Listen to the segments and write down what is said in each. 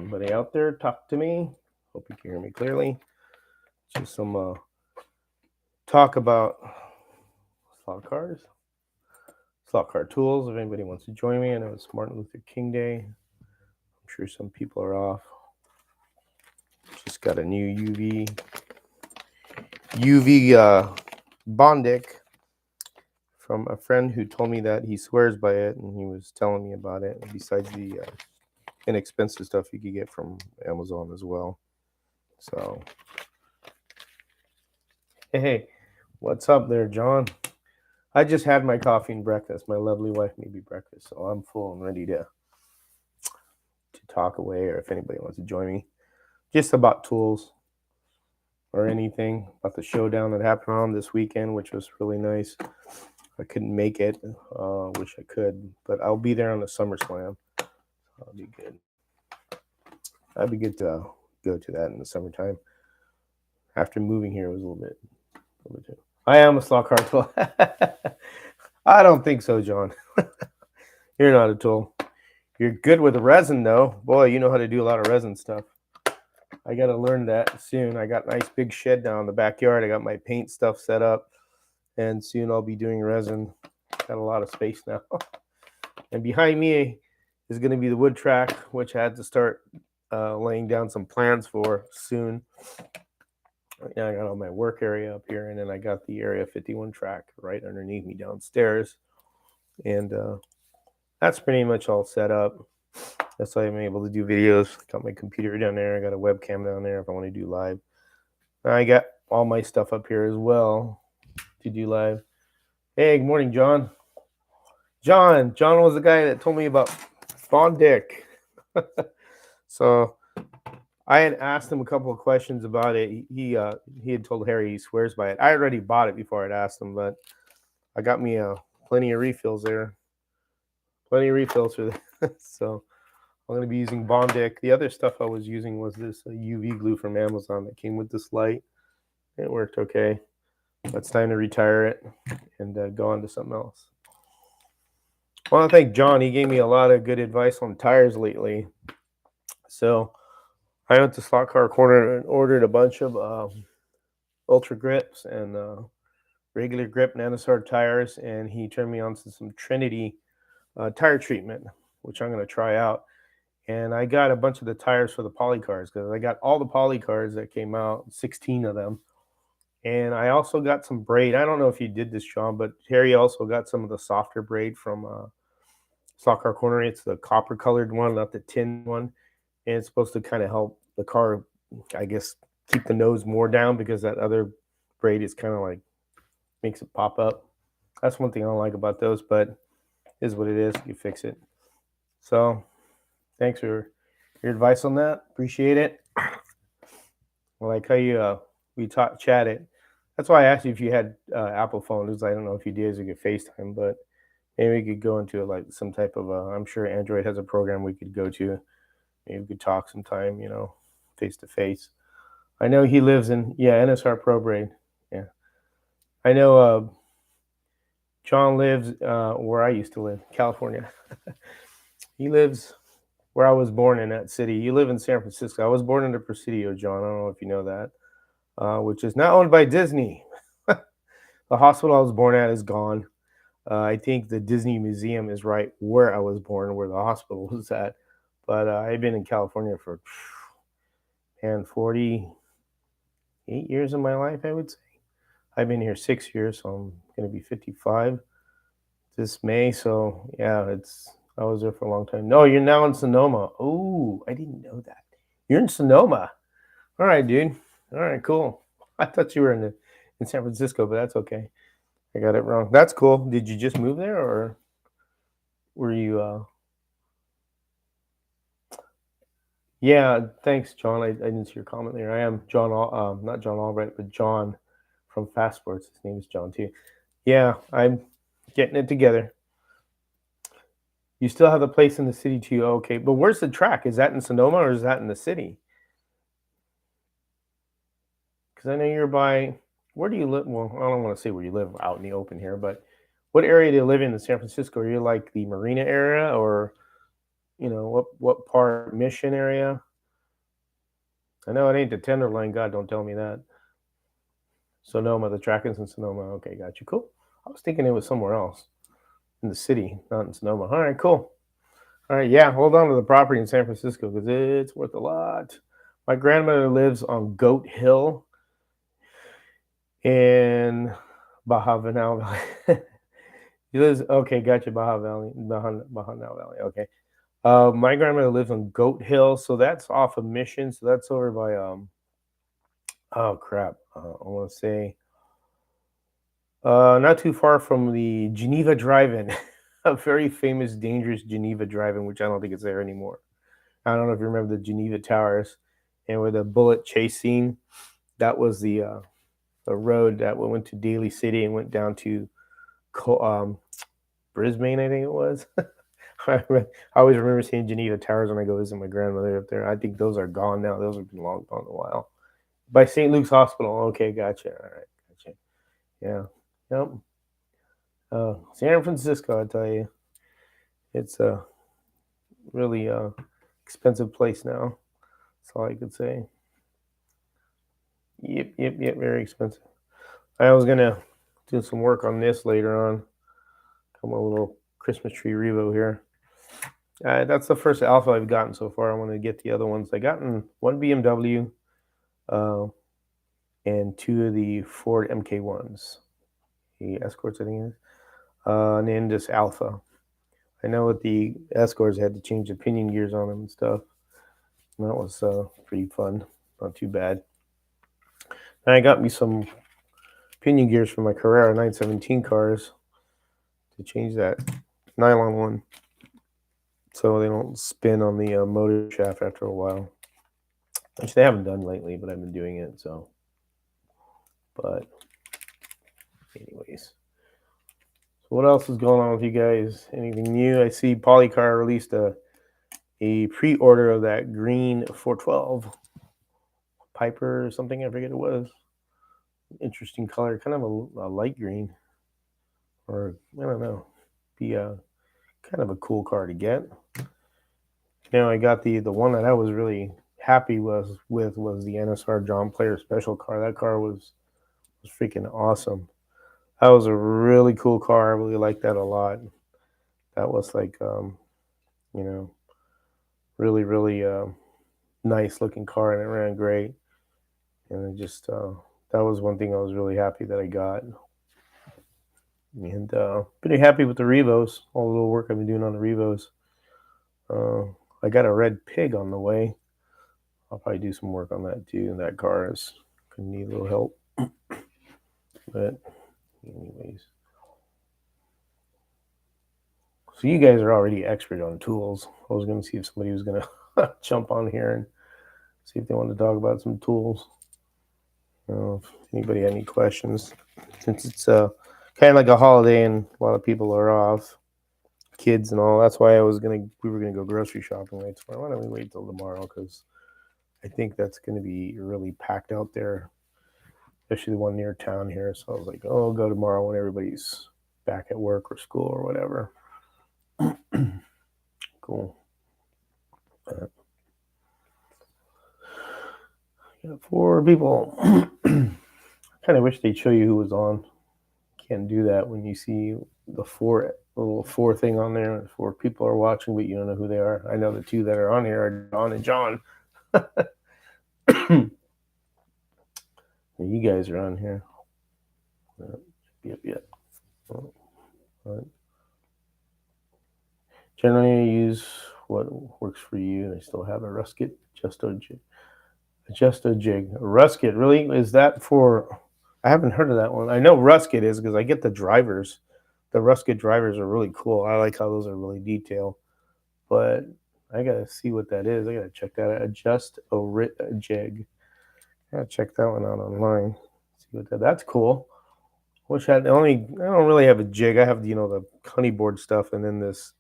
Anybody out there? Talk to me. Hope you can hear me clearly. Just some talk about slot cars, slot car tools. If anybody wants to join me, I know it's Martin Luther King Day. I'm sure some people are off. Just got a new UV Bondic from a friend who told me that he swears by it, and he was telling me about it. Besides the inexpensive stuff you could get from Amazon as well. So, hey, what's up there, John? I just had my coffee and breakfast. My lovely wife made me breakfast, so I'm full and ready to talk away, or if anybody wants to join me, just about tools or anything about the showdown that happened on this weekend, which was really nice. I couldn't make it. Wish I could, but I'll be there on the SummerSlam. That'll be good. That'd be good to go to that in the summertime. After moving here, it was a little bit too. I am a slot car tool. I don't think so, John. You're not a tool. You're good with resin, though. Boy, you know how to do a lot of resin stuff. I got to learn that soon. I got a nice big shed down in the backyard. I got my paint stuff set up, and soon I'll be doing resin. Got a lot of space now. And behind me is going to be the wood track, which I had to start laying down some plans for soon. Right now I got all my work area up here, and then I got the Area 51 track right underneath me downstairs. And that's pretty much all set up. That's why I'm able to do videos. Got my computer down there. I got a webcam down there if I want to do live. I got all my stuff up here as well to do live. Hey, good morning, John. John was the guy that told me about Bondic. So I had asked him a couple of questions about it. He had told Harry he swears by it. I already bought it before I'd asked him, but I got me plenty of refills there. Plenty of refills for that. So I'm going to be using Bondic. The other stuff I was using was this UV glue from Amazon that came with this light. It worked okay. It's time to retire it and go on to something else. I want to thank John. He gave me a lot of good advice on tires lately. So I went to Slot Car Corner and ordered a bunch of Ultra Grips and regular grip Nanosar tires, and he turned me on to some Trinity tire treatment, which I'm going to try out. And I got a bunch of the tires for the poly cars because I got all the poly cars that came out, 16 of them. And I also got some braid. I don't know if you did this, John, but Harry also got some of the softer braid from Slot Car Corner. It's the copper colored one, not the tin one. And it's supposed to kind of help the car, I guess, keep the nose more down because that other braid is kind of like makes it pop up. That's one thing I don't like about those, but it is what it is. You fix it. So thanks for your advice on that. Appreciate it. I like how you we chatted. That's why I asked you if you had Apple phones. I don't know if you did, so you could FaceTime, but maybe we could go into like some type of I'm sure Android has a program we could go to. Maybe we could talk sometime, face to face. I know he lives in NSR Pro Braid. Yeah, I know. John lives where I used to live, California. He lives where I was born in that city. You live in San Francisco. I was born in the Presidio, John. I don't know if you know that, which is not owned by Disney. The hospital I was born at is gone. I think the Disney Museum is right where I was born, where the hospital was at. But I've been in California for 48 years of my life, I would say. I've been here 6 years, so I'm going to be 55 this May. So yeah, I was there for a long time. No, you're now in Sonoma. Oh, I didn't know that. You're in Sonoma. All right, dude. All right, cool. I thought you were in San Francisco, but that's okay. I got it wrong. That's cool. Did you just move there, or were you? Yeah, thanks, John. I didn't see your comment there. I am John, not John Albright, but John from Fast Sports. His name is John too. Yeah, I'm getting it together. You still have the place in the city too. Okay, but where's the track? Is that in Sonoma or is that in the city? Because I know you're by. Where do you live? Well, I don't want to say where you live out in the open here, but what area do you live in San Francisco? Are you like the Marina area, or what part Mission area? I know it ain't the Tenderloin God. Don't tell me that. Sonoma, the track is in Sonoma. Okay, got you. Cool. I was thinking it was somewhere else in the city, not in Sonoma. All right, cool. All right, yeah, hold on to the property in San Francisco because it's worth a lot. My grandmother lives on Goat Hill in Baja Valley. He lives, okay, gotcha, Baja Valley, Baja Valley, okay. My grandmother lives on Goat Hill, so that's off of Mission, so that's over by, oh crap, I want to say, not too far from the Geneva Drive-In, a very famous, dangerous Geneva Drive-In, which I don't think it's there anymore. I don't know if you remember the Geneva Towers, and with the bullet chase scene, that was the road that went to Daly City and went down to Brisbane, I think it was. I always remember seeing Geneva Towers when I go visit my grandmother up there. I think those are gone now. Those have been long gone a while. By St. Luke's Hospital. Okay, gotcha. All right, gotcha. Yeah, yep. San Francisco, I tell you, it's a really expensive place now. That's all I could say. Yep. Very expensive. I was gonna do some work on this later on. Come on, a little Christmas tree Revo here. That's the first Alpha I've gotten so far. I want to get the other ones. I gotten one BMW uh, and two of the Ford MK1s, the Escorts, I think it is, and then this Alpha. I know with the Escorts, I had to change the pinion gears on them and stuff. And that was pretty fun. Not too bad. And I got me some pinion gears for my Carrera 917 cars to change that nylon one so they don't spin on the motor shaft after a while. Which they haven't done lately, but I've been doing it, so. But anyways. So what else is going on with you guys? Anything new? I see Polycar released a pre-order of that green 412 Piper or something. I forget it was. Interesting color, kind of a light green. Or, I don't know. Be a kind of a cool car to get. I got the one that I was really happy was the NSR John Player Special car. That car was freaking awesome. That was a really cool car. I really liked that a lot. That was like, really, really nice looking car, and it ran great. And it just, that was one thing I was really happy that I got. And pretty happy with the Revos, all the little work I've been doing on the Revos. I got a red pig on the way. I'll probably do some work on that too. And that car is gonna need a little help. But anyways. So you guys are already expert on tools. I was gonna see if somebody was gonna jump on here and see if they want to talk about some tools. If anybody had any questions, since it's kind of like a holiday and a lot of people are off, kids and all. That's why we were gonna go grocery shopping right tomorrow. Why don't we wait till tomorrow? Because I think that's gonna be really packed out there, especially the one near town here. So I was like, oh, I'll go tomorrow when everybody's back at work or school or whatever. Cool. Got 4 people. Kind of wish they'd show you who was on. Can't do that when you see the little 4 thing on there and 4 people are watching, but you don't know who they are. I know the 2 that are on here are John and John. You guys are on here. Yep. Generally, I use what works for you. I still have a Rusket, just a jig. A Rusket, really? Is that for? I haven't heard of that one. I know Rusket is because I get the drivers. The Rusket drivers are really cool. I like how those are really detailed. But I gotta see what that is. I gotta check that out. Adjust a jig. I gotta check that one out online. See what that's cool. Wish I don't really have a jig. I have the honeyboard stuff and then this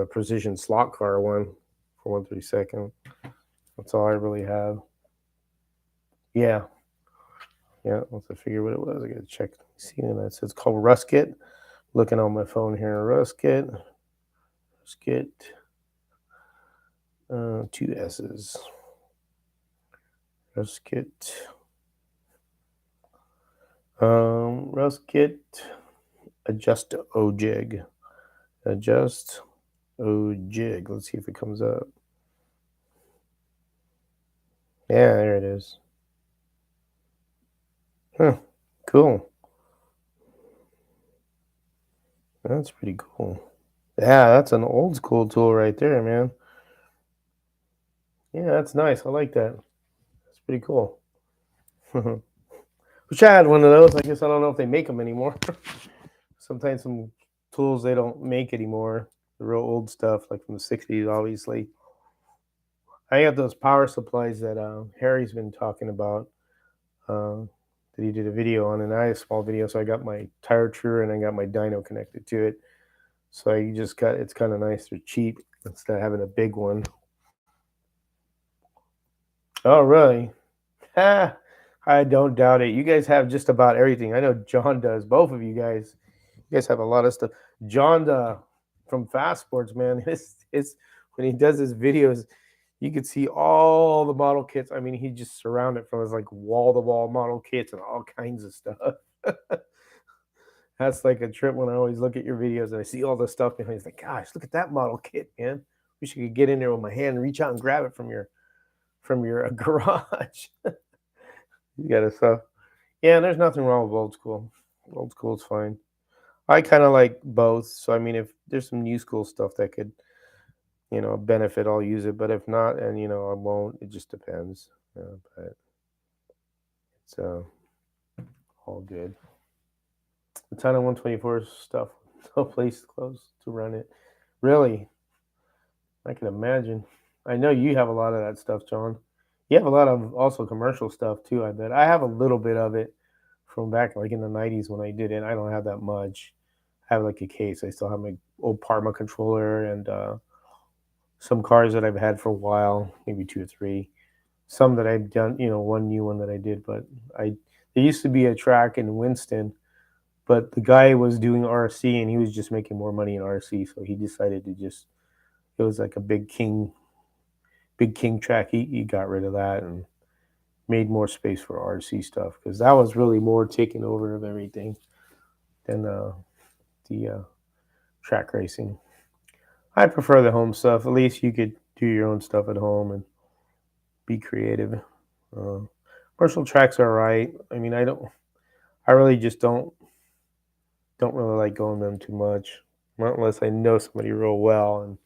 precision slot car one for 1/32. That's all I really have. Yeah. Once I figure what it was, I gotta check. See what that says. It's called Rusket. Looking on my phone here, Rusket. 2 S's. Rust kit. Rust kit. Adjust O jig. Adjust O jig. Let's see if it comes up. Yeah, there it is. Huh. Cool. That's pretty cool. Yeah, that's an old school tool right there, man. Yeah, that's nice. I like that. That's pretty cool. Wish I had one of those. I guess I don't know if they make them anymore. Sometimes some tools they don't make anymore. The real old stuff, like from the '60s, obviously. I have those power supplies that Harry's been talking about. Uh, that he did a video on, and I had a small video, so I got my tire truer and I got my dyno connected to it. So you just got it's kind of nice. They're cheap instead of having a big one. Oh, really? Ah, I don't doubt it. You guys have just about everything. I know John does. Both of you guys. You guys have a lot of stuff. John from Fast Sports, man, it's when he does his videos, you could see all the model kits. I mean, he just surrounded from his like wall to wall model kits and all kinds of stuff. That's like a trip when I always look at your videos and I see all the stuff behind. It's like, gosh, look at that model kit, man. Wish you could get in there with my hand and reach out and grab it from your garage. You got to stuff. Yeah, there's nothing wrong with old school. Old school's fine. I kind of like both. So I mean, if there's some new school stuff that could, benefit, I'll use it. But if not, and I won't. It just depends. But it's all good. The ton of 124 stuff, no place close to run it. Really, I can imagine. I know you have a lot of that stuff, John. You have a lot of also commercial stuff too. I bet I have a little bit of it from back like in the '90s when I did it. I don't have that much. I have like a case. I still have my old Parma controller and some cars that I've had for a while, maybe two or three. Some that I've done, one new one that I did. But I there used to be a track in Winston, but the guy was doing RC and he was just making more money in RC, so he decided to just it was like a big king track. He got rid of that and made more space for RC stuff because that was really more taking over of everything than the track racing. I prefer the home stuff. At least you could do your own stuff at home and be creative. Uh, Commercial tracks are right. I mean, I really just don't really like going them too much, not unless I know somebody real well and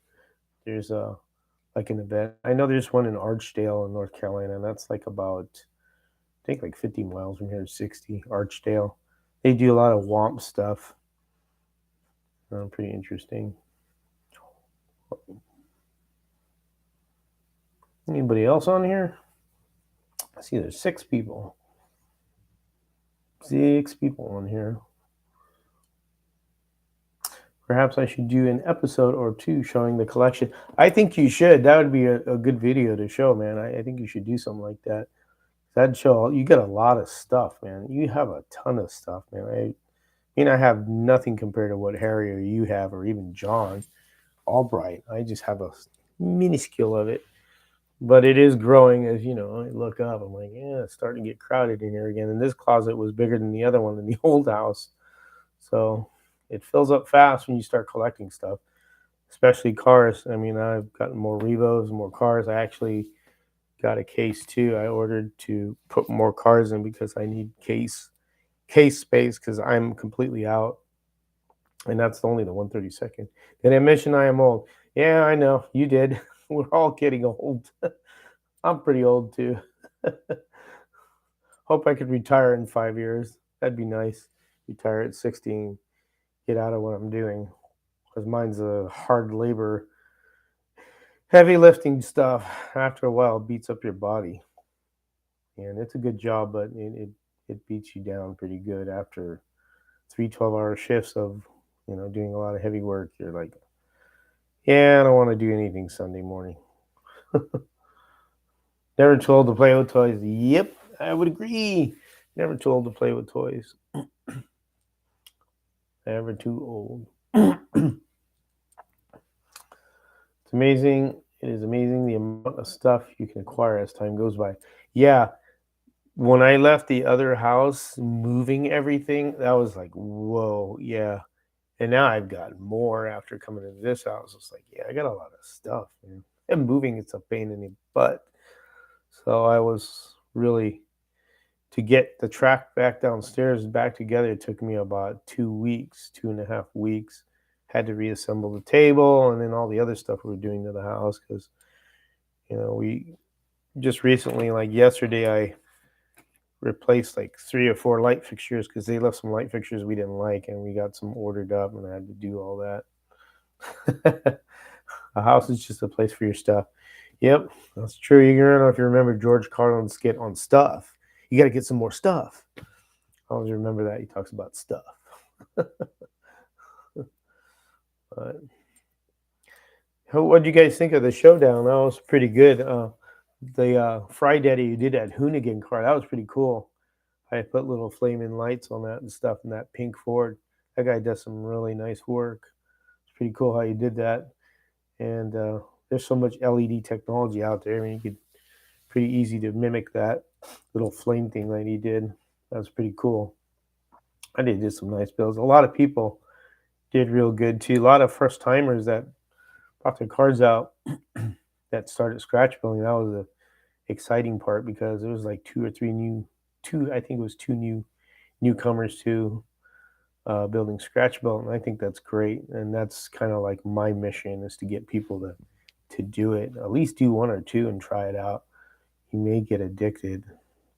there's like an event. I know there's one in Archdale in North Carolina, and that's like about I think like 50 miles from here, 60 Archdale. They do a lot of WOMP stuff. Pretty interesting. Anybody else on here? I see there's 6 people. 6 people on here. Perhaps I should do an episode or two showing the collection. I think you should. That would be a good video to show, man. I think you should do something like that. That'd show you get a lot of stuff, man. You have a ton of stuff, man. I have nothing compared to what Harry or you have, or even John Albright. I just have a minuscule of it, but it is growing as I look up. I'm like, yeah, it's starting to get crowded in here again. And this closet was bigger than the other one in the old house, so it fills up fast when you start collecting stuff, especially cars. I mean, I've gotten more Revos, more cars. I actually got a case too. I ordered to put more cars in because I need case space because I'm completely out, and that's only the 132nd. Did I mention I am old? Yeah, I know you did. We're all getting old. I'm pretty old too. Hope I could retire in 5 years. That'd be nice. Retire at 16, get out of what I'm doing because mine's a hard labor, heavy lifting stuff. After a while, it beats up your body, and it's a good job, but it beats you down pretty good after 3 12-hour shifts of doing a lot of heavy work. You're like, yeah, I don't want to do anything Sunday morning. Never told to play with toys. Yep, I would agree. Never told to play with toys. Never too old. It's amazing. It is amazing the amount of stuff you can acquire as time goes by. Yeah, when I left the other house, moving everything, that was like, whoa, yeah. And now I've got more after coming into this house. It's like, yeah, I got a lot of stuff, man. And moving, it's a pain in the butt. So I was really to get the track back downstairs back together. It took me about 2 weeks, 2.5 weeks. Had to reassemble the table and then all the other stuff we were doing to the house because we just recently, like yesterday, I replaced like 3 or 4 light fixtures because they left some light fixtures we didn't like, and we got some ordered up, and I had to do all that. A house is just a place for your stuff. Yep, that's true. I don't know if you remember George Carlin's skit on stuff. You got to get some more stuff. I always remember that. He talks about stuff. But what do you guys think of the showdown? That was pretty good. The Fry Daddy who did that Hoonigan car, that was pretty cool. I put little flaming lights on that and stuff in that pink Ford. That guy does some really nice work. It's pretty cool how he did that. And there's so much LED technology out there. I mean, you could pretty easy to mimic that little flame thing that he did. That was pretty cool. I did some nice builds. A lot of people did real good too. A lot of first timers that brought their cars out that started scratch building. That was the exciting part because there was like I think it was two newcomers to building scratch build, and I think that's great. And that's kind of like my mission is to get people to do it. At least do one or two and try it out. You may get addicted,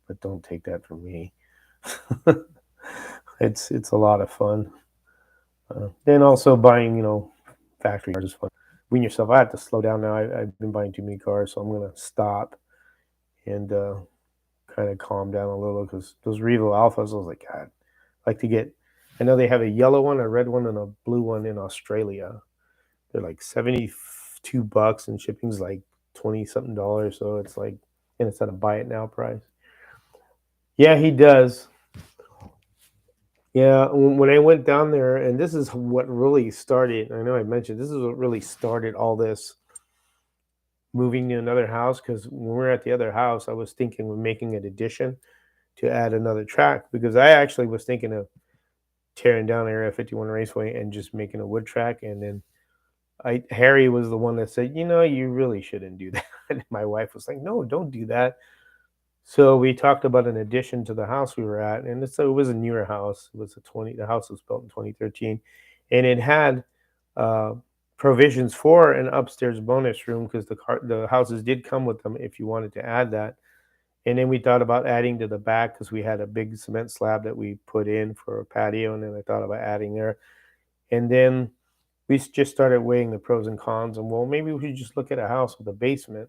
but don't take that from me. It's a lot of fun. Then also buying factory cars is fun. Wean yourself. I have to slow down now. I've been buying too many cars, so I'm gonna stop and kind of calm down a little because those Revo Alphas, I was like, God, I like to get. I know they have a yellow one, a red one, and a blue one in Australia. They're like $72, and shipping's like 20 something dollars. So it's like, and it's at a buy it now price. Yeah, he does. Yeah, when I went down there, and this is what really started. I know I mentioned this is what really started all this moving to another house. Because when we were at the other house, I was thinking of making an addition to add another track because I actually was thinking of tearing down Area 51 Raceway and just making a wood track. And then Harry was the one that said, you really shouldn't do that. And my wife was like, no, don't do that. So we talked about an addition to the house we were at, and it was a newer house. It was the house was built in 2013, and it had uh, provisions for an upstairs bonus room because the houses did come with them if you wanted to add that. And then we thought about adding to the back because we had a big cement slab that we put in for a patio, and then I thought about adding there. And then we just started weighing the pros and cons, and well, maybe we should just look at a house with a basement.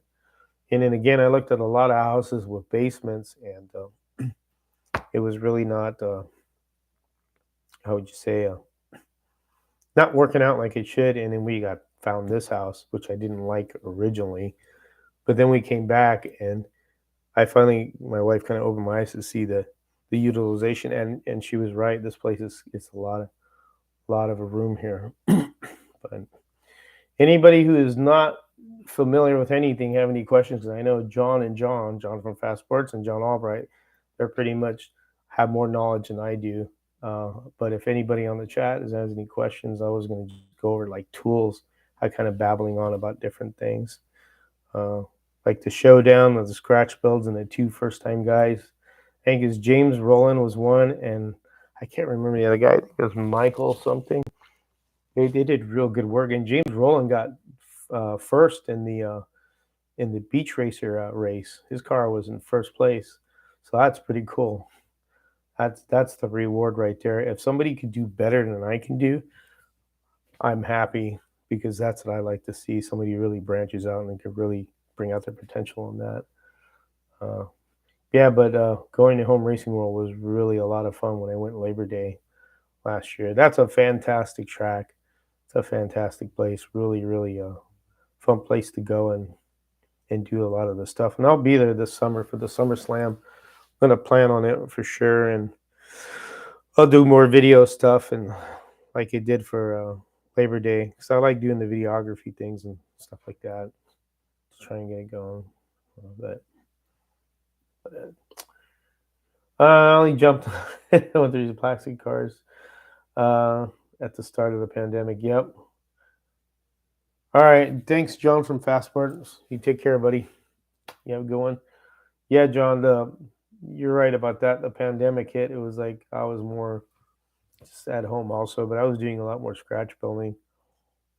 And then again, I looked at a lot of houses with basements, and it was really not, how would you say, not working out like it should. And then we found this house, which I didn't like originally, but then we came back, and my wife kind of opened my eyes to see the utilization, and she was right. This place it's a lot of a room here. But anybody who is not familiar with anything have any questions? Because I know John from Fast Sports and John Albright, they're pretty much have more knowledge than I do. But if anybody on the chat has any questions, I was going to go over like tools. I kind of babbling on about different things, like the showdown of the scratch builds and the two first time guys. I think it's James Rowland was one, and I can't remember the other guy. I think it was Michael something. They did real good work, and James Rowland got first in the beach racer race. His car was in first place, so that's pretty cool. That's the reward right there. If somebody could do better than I can do, I'm happy because that's what I like to see. Somebody really branches out and can really bring out their potential in that. Yeah, but going to Home Racing World was really a lot of fun when I went Labor Day last year. That's a fantastic track. It's a fantastic place. Really, really fun place to go and do a lot of the stuff. And I'll be there this summer for the Summer Slam. I'm gonna plan on it for sure, and I'll do more video stuff and like it did for Labor Day because I like doing the videography things and stuff like that. Just try and get it going. But I only jumped went through these plastic cars uh, at the start of the pandemic. Yep. All right. Thanks, John from Fastport. You take care, buddy. You have a good one. Yeah, John. You're right about that. The pandemic hit. It was like I was more just at home also, but I was doing a lot more scratch building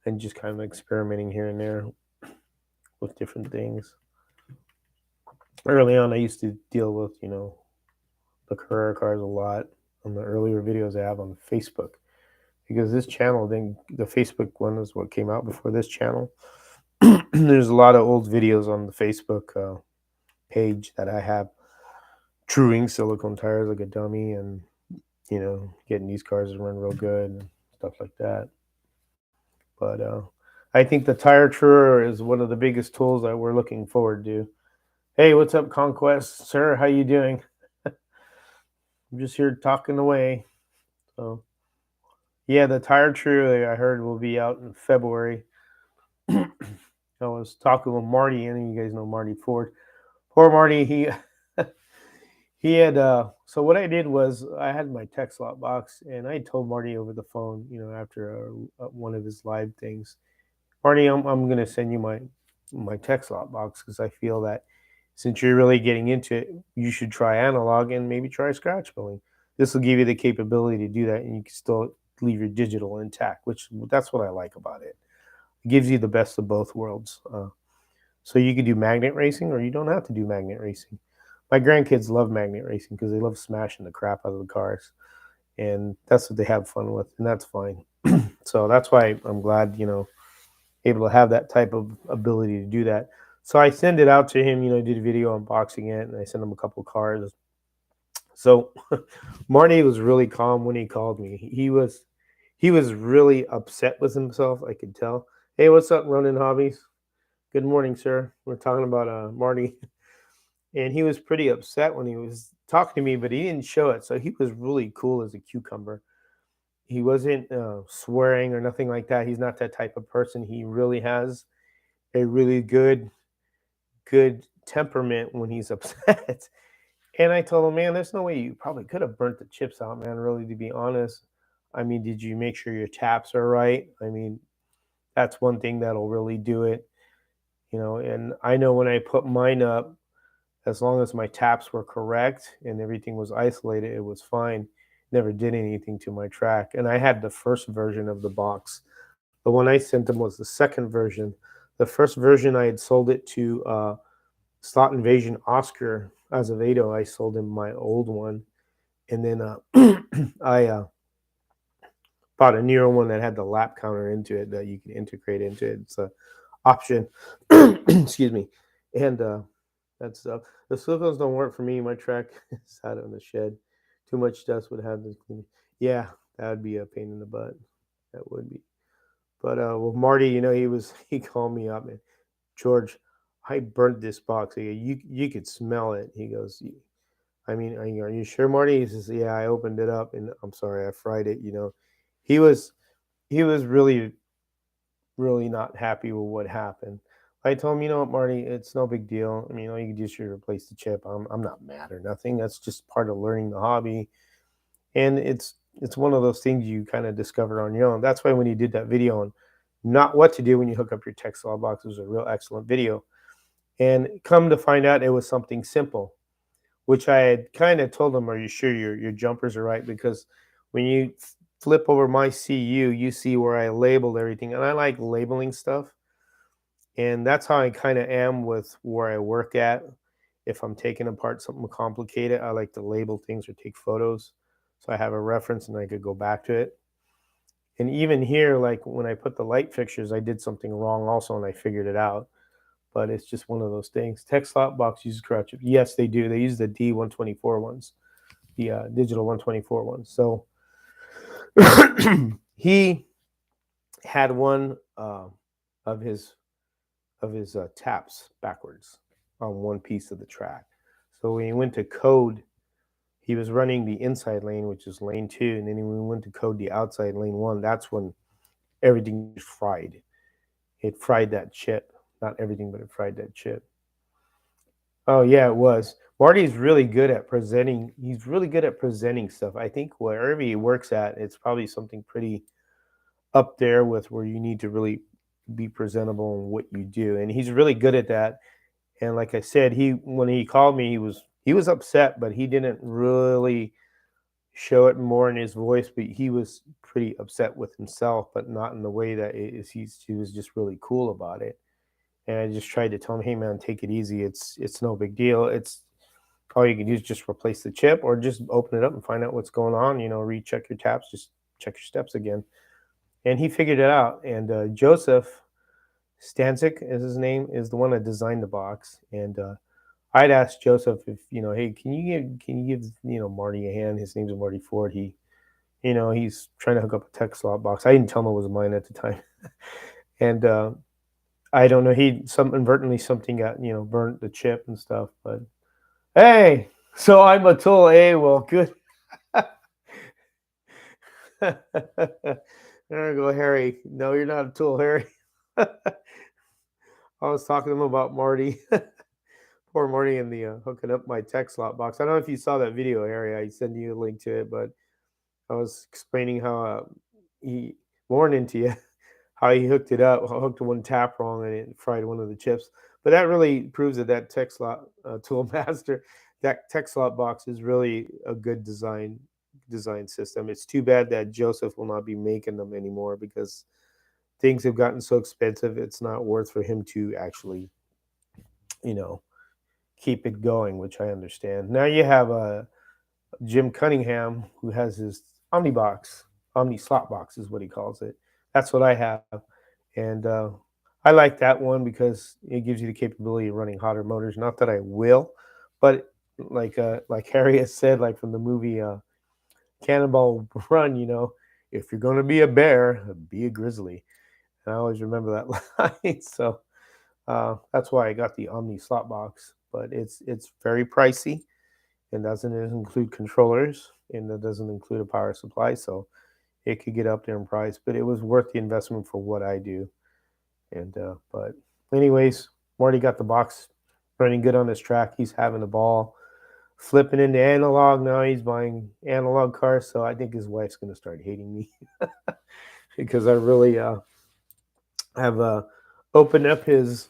and just kind of experimenting here and there with different things. Early on, I used to deal with the Carrera cars a lot on the earlier videos I have on Facebook because this channel, then the Facebook one is what came out before this channel. There's a lot of old videos on the Facebook page that I have truing silicone tires like a dummy and getting these cars to run real good and stuff like that. But I think the tire truer is one of the biggest tools that we're looking forward to. Hey, what's up, Conquest, sir? How you doing? I'm just here talking away. So yeah, the tire truer I heard will be out in February. I was talking with Marty, and you guys know Marty Ford. Poor Marty, he he had so what I did was I had my text slot box, and I told Marty over the phone, after one of his live things, Marty, I'm gonna send you my text slot box because I feel that since you're really getting into it, you should try analog and maybe try scratch building. This will give you the capability to do that, and you can still leave your digital intact, which that's what I like about it. It gives you the best of both worlds. So you can do magnet racing, or you don't have to do magnet racing. My grandkids love magnet racing because they love smashing the crap out of the cars, and that's what they have fun with, and that's fine. So that's why I'm glad, able to have that type of ability to do that. So I send it out to him, did a video unboxing it, and I sent him a couple cars. So Marty was really calm when he called me. He was really upset with himself. I could tell. Hey, what's up, Running Hobbies? Good morning, sir. We're talking about Marty, and he was pretty upset when he was talking to me, but he didn't show it. So he was really cool as a cucumber. He wasn't swearing or nothing like that. He's not that type of person. He really has a really good temperament when he's upset. And I told him, man, there's no way you probably could have burnt the chips out, man. Really, to be honest. I mean, did you make sure your taps are right? I mean, that's one thing that'll really do it. And I know when I put mine up, as long as my taps were correct and everything was isolated, it was fine. Never did anything to my track. And I had the first version of the box. The one I sent him was the second version. The first version I had sold it to Slot Invasion Oscar Azevedo. I sold him my old one, and then I bought a newer one that had the lap counter into it that you can integrate into it. It's a option. Excuse me, and that stuff. The silicones don't work for me. My track is out in the shed. Too much dust would have to clean. Yeah, that would be a pain in the butt. That would be. But well, Marty, he called me up and George, I burnt this box. You could smell it. He goes, I mean, are you sure, Marty? He says, yeah, I opened it up and I'm sorry, I fried it. He was he was really not happy with what happened. I told him, you know what, Marty, it's no big deal. I mean, all you can do is replace the chip. I'm not mad or nothing. That's just part of learning the hobby, and it's one of those things you kind of discover on your own. That's why when you did that video on not what to do when you hook up your text law box, it was a real excellent video. And come to find out, it was something simple, which I had kind of told them, "Are you sure your jumpers are right?" Because when you flip over my CU, you see where I labeled everything, and I like labeling stuff, and that's how I kind of am with where I work at. If I'm taking apart something complicated, I like to label things or take photos, so I have a reference and I could go back to it. And even here, like when I put the light fixtures, I did something wrong also, and I figured it out. But it's just one of those things. Tech slot box uses crowd chip. Yes, they do. They use the D124 ones, the digital 124 ones. So he had one of his taps backwards on one piece of the track. So when he went to code, he was running the inside lane, which is lane 2, and then when he went to code the outside lane 1, that's when everything fried. It fried that chip. Not everything, but it fried that chip. Oh yeah, it was. Marty's really good at presenting. He's really good at presenting stuff. I think wherever he works at, it's probably something pretty up there with where you need to really be presentable in what you do, and he's really good at that. And like I said, he when he called me, he was upset, but he didn't really show it more in his voice. But he was pretty upset with himself, but not in the way that it is. He was just really cool about it. And I just tried to tell him, hey man, take it easy. It's no big deal. It's all you can do is just replace the chip or just open it up and find out what's going on. Recheck your taps, just check your steps again. And he figured it out. And Joseph Stanzik is his name, is the one that designed the box. And I'd asked Joseph if hey, can you give Marty a hand? His name's Marty Ford. He's trying to hook up a tech slot box. I didn't tell him it was mine at the time, and I don't know. He some inadvertently something got burnt the chip and stuff. But hey, so I'm a tool. Hey, well, good. There we go, Harry. No, you're not a tool, Harry. I was talking to him about Marty. Poor Marty and the hooking up my tech slot box. I don't know if you saw that video, Harry. I sent you a link to it, but I was explaining how he warning to you how he hooked it up, hooked one tap wrong, and it fried one of the chips. But that really proves that tech slot tool master, that tech slot box is really a good design system. It's too bad that Joseph will not be making them anymore because things have gotten so expensive. It's not worth for him to actually, you know, keep it going, which I understand. Now you have Jim Cunningham who has his Omnibox, Omni slot box is what he calls it. That's what I have, and I like that one because it gives you the capability of running hotter motors. Not that I will, but like Harry has said, like from the movie Cannonball Run, if you're going to be a bear, be a grizzly. And I always remember that line. So that's why I got the Omni slot box. But it's very pricey and doesn't include controllers and it doesn't include a power supply. So it could get up there in price, but it was worth the investment for what I do. And but anyways, Marty got the box running good on this track. He's having the ball flipping into analog now. He's buying analog cars, so I think his wife's going to start hating me because I really have opened up his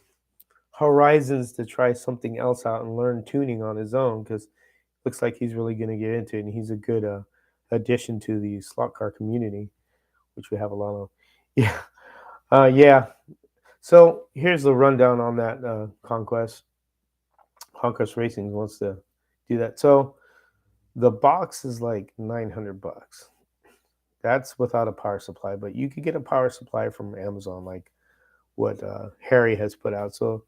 horizons to try something else out and learn tuning on his own because looks like he's really going to get into it, and he's a good addition to the slot car community, which we have a lot of. Yeah, yeah. So here's the rundown on that Conquest. Conquest Racing wants to do that. So the box is like $900. That's without a power supply, but you could get a power supply from Amazon, like what Harry has put out. So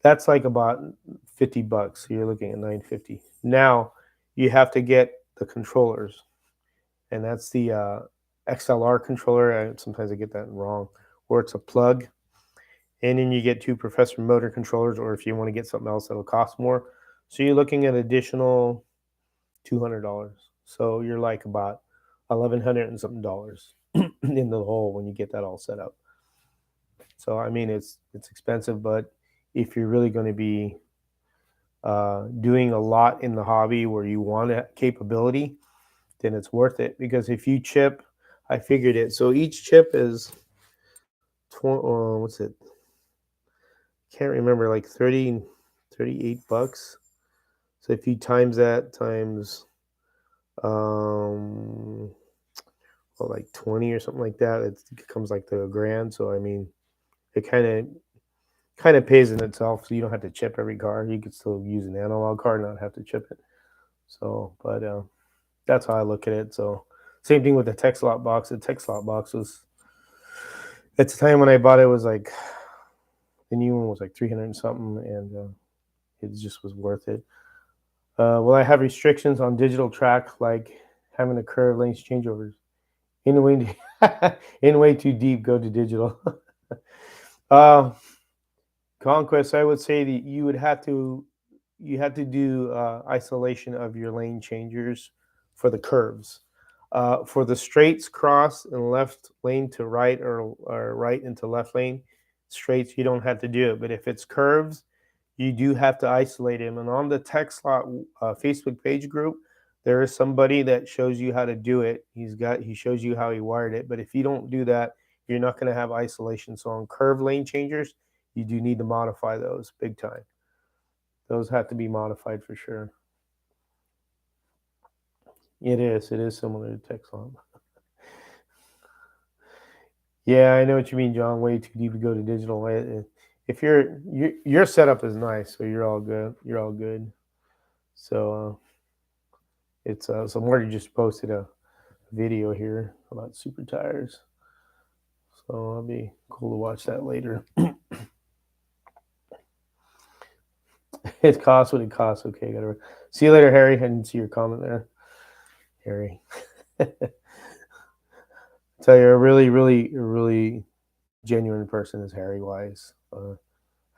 that's like about $50. So you're looking at $950. Now you have to get the controllers, and that's the XLR controller. Sometimes I get that wrong, where it's a plug, and then you get two Professor motor controllers, or if you want to get something else that'll cost more. So you're looking at additional $200. So you're like about $1,100 and something dollars in the hole when you get that all set up. So I mean, it's expensive, but if you're really going to be doing a lot in the hobby where you want a capability, then it's worth it. Because if you chip, I figured it. So each chip is what's it? Can't remember, like 38 bucks. So if you times that times like 20 or something like that, it comes like to $1,000. So I mean, it kind of pays in itself. So you don't have to chip every car. You could still use an analog car and not have to chip it. So, but that's how I look at it. So same thing with the tech slot box. The tech slot box was, at the time when I bought it, was like, the new one was like 300 and something, and it just was worth it. Will I have restrictions on digital track, like having a curve lanes changeovers? In way too deep, go to digital. Conquest, I would say that you have to do isolation of your lane changers for the curves. For the straights, cross and left lane to right, or right into left lane, straights, you don't have to do it. But if it's curves, you do have to isolate him. And on the TechSlot Facebook page group, there is somebody that shows you how to do it. He shows you how he wired it. But if you don't do that, you're not going to have isolation. So on curve lane changers, you do need to modify those big time. Those have to be modified for sure. It is. It is similar to TechSlot. Yeah, I know what you mean, John. Way too deep to go to digital. If your setup is nice, so you're all good. You're all good. So it's so Marty just posted a video here about super tires. So it'll be cool to watch that later. It costs what it costs. Okay, gotta see you later, Harry. I didn't see your comment there, Harry. Tell you, a really genuine person is Harry Wise.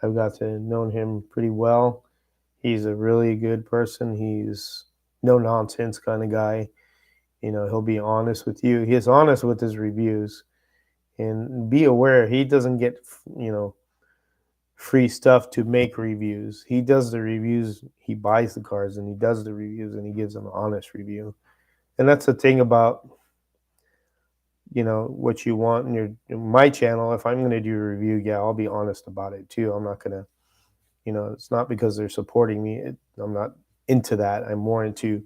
I've got to know him pretty well. He's a really good person. He's no nonsense kind of guy. You know, he'll be honest with you. He is honest with his reviews, and be aware he doesn't get free stuff to make reviews. He does the reviews. He buys the cars and he does the reviews and he gives an honest review. And that's the thing about what you want in my channel. If I'm going to do a review, yeah, I'll be honest about it too. I'm not going to, it's not because they're supporting me. I'm not into that. I'm more into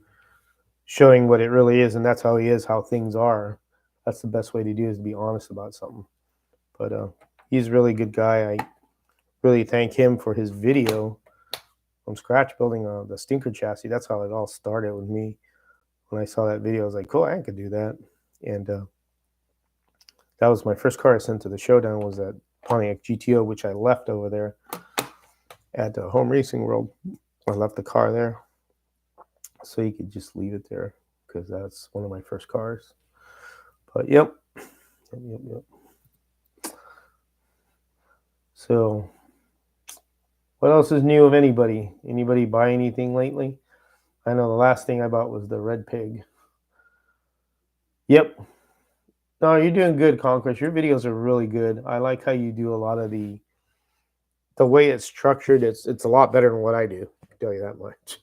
showing what it really is, and that's how he is, how things are. That's the best way to do, is to be honest about something. But he's a really good guy. I really thank him for his video from scratch building the stinker chassis. That's how it all started with me. When I saw that video, I was like, cool, I could do that. And that was my first car I sent to the showdown, was that Pontiac GTO, which I left over there at Home Racing World. I left the car there so you could just leave it there, because that's one of my first cars. But yep. So what else is new of anybody? Anybody buy anything lately? I know the last thing I bought was the Red Pig. Yep. No, you're doing good, Conquest. Your videos are really good. I like how you do a lot of the way it's structured. It's a lot better than what I do, I can tell you that much.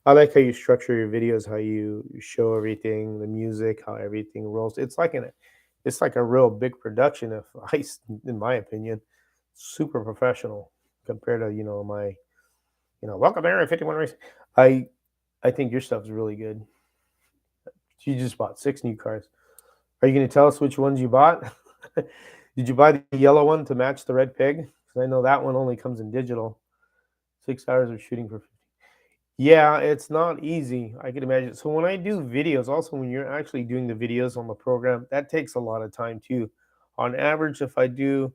I like how you structure your videos, how you show everything, the music, how everything rolls. It's like a real big production of Ice, in my opinion. Super professional compared to my welcome there at 51 Race. I think your stuff's really good. You just bought 6 new cars. Are you going to tell us which ones you bought? Did you buy the yellow one to match the Red Pig? Because I know that one only comes in digital. 6 hours of shooting for 50. Yeah, it's not easy, I can imagine. So when I do videos, also when you're actually doing the videos on the program, that takes a lot of time too. On average, if I do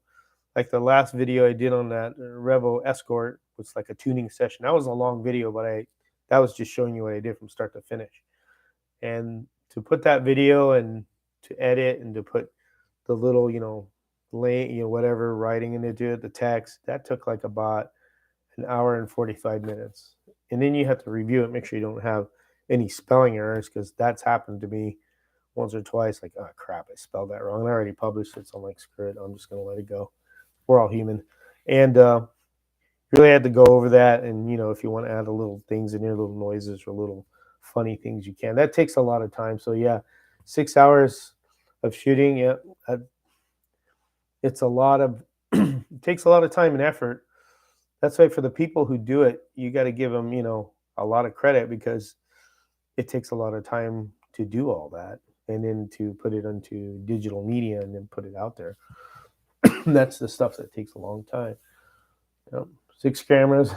like the last video I did on that Revo Escort, which is like a tuning session, that was a long video, but that was just showing you what I did from start to finish. And to put that video and to edit and to put the little, lane, whatever writing into it, the text, that took like about an hour and 45 minutes. And then you have to review it, make sure you don't have any spelling errors, because that's happened to me once or twice. Like, oh crap, I spelled that wrong. And I already published it, so I'm like, screw it, I'm just gonna let it go. We're all human. And really had to go over that. And if you want to add a little things in here, little noises or little funny things, you can. That takes a lot of time. So yeah, 6 hours of shooting, yeah, it's a lot of it takes a lot of time and effort. That's why for the people who do it, you got to give them a lot of credit, because it takes a lot of time to do all that, and then to put it into digital media and then put it out there. That's the stuff that takes a long time. 6 cameras.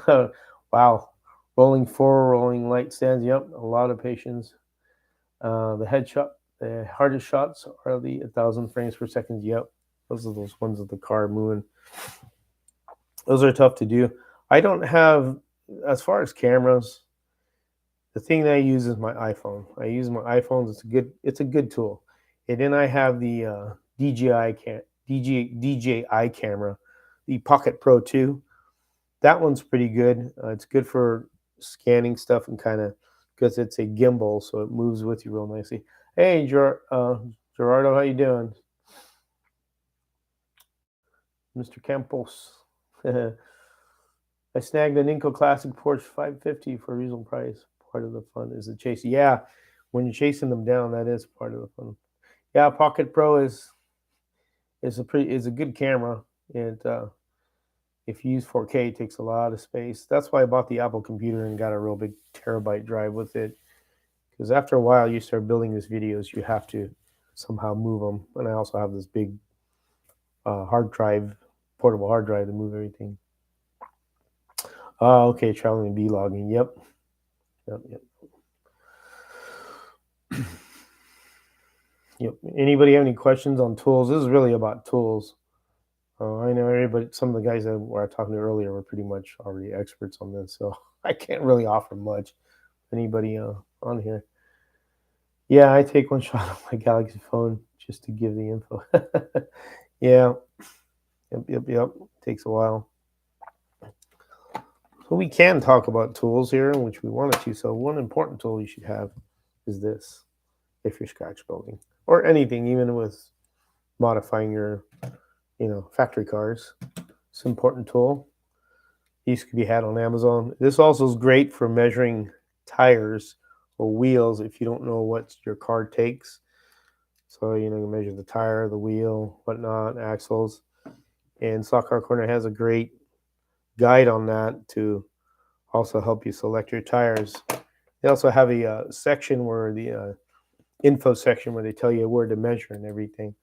Wow. Rolling 4, rolling light stands. Yep, a lot of patience. The hardest shots are the 1,000 frames per second. Yep, those are those ones of the car moving. Those are tough to do. I don't have, as far as cameras, the thing that I use is my iPhone. I use my iPhone. It's a good tool. And then I have the DJI camera, the Pocket Pro 2. That one's pretty good. It's good for scanning stuff and kind of, because it's a gimbal, so it moves with you real nicely. Hey, Gerardo, how you doing? Mr. Campos. I snagged an Inco Classic Porsche 550 for a reasonable price. Part of the fun is the chase. Yeah, when you're chasing them down, that is part of the fun. Yeah, Pocket Pro is a good camera, and if you use 4K, it takes a lot of space. That's why I bought the Apple computer and got a real big terabyte drive with it. Because after a while, you start building these videos, you have to somehow move them. And I also have this big hard drive, portable hard drive to move everything. Oh, okay, traveling and vlogging. Yep. Yep. Anybody have any questions on tools? This is really about tools. I know everybody, some of the guys that were talking to earlier were pretty much already experts on this, so I can't really offer much. Anybody on here? Yeah, I take one shot of my Galaxy phone just to give the info. Yeah. Yep. Takes a while. So we can talk about tools here, which we wanted to. So one important tool you should have is this, if you're scratch building or anything, even with modifying your, factory cars. It's an important tool. These could be had on Amazon. This also is great for measuring tires or wheels if you don't know what your car takes. So, you measure the tire, the wheel, whatnot, axles. And Stock Car Corner has a great guide on that to also help you select your tires. They also have a section where the info section where they tell you where to measure and everything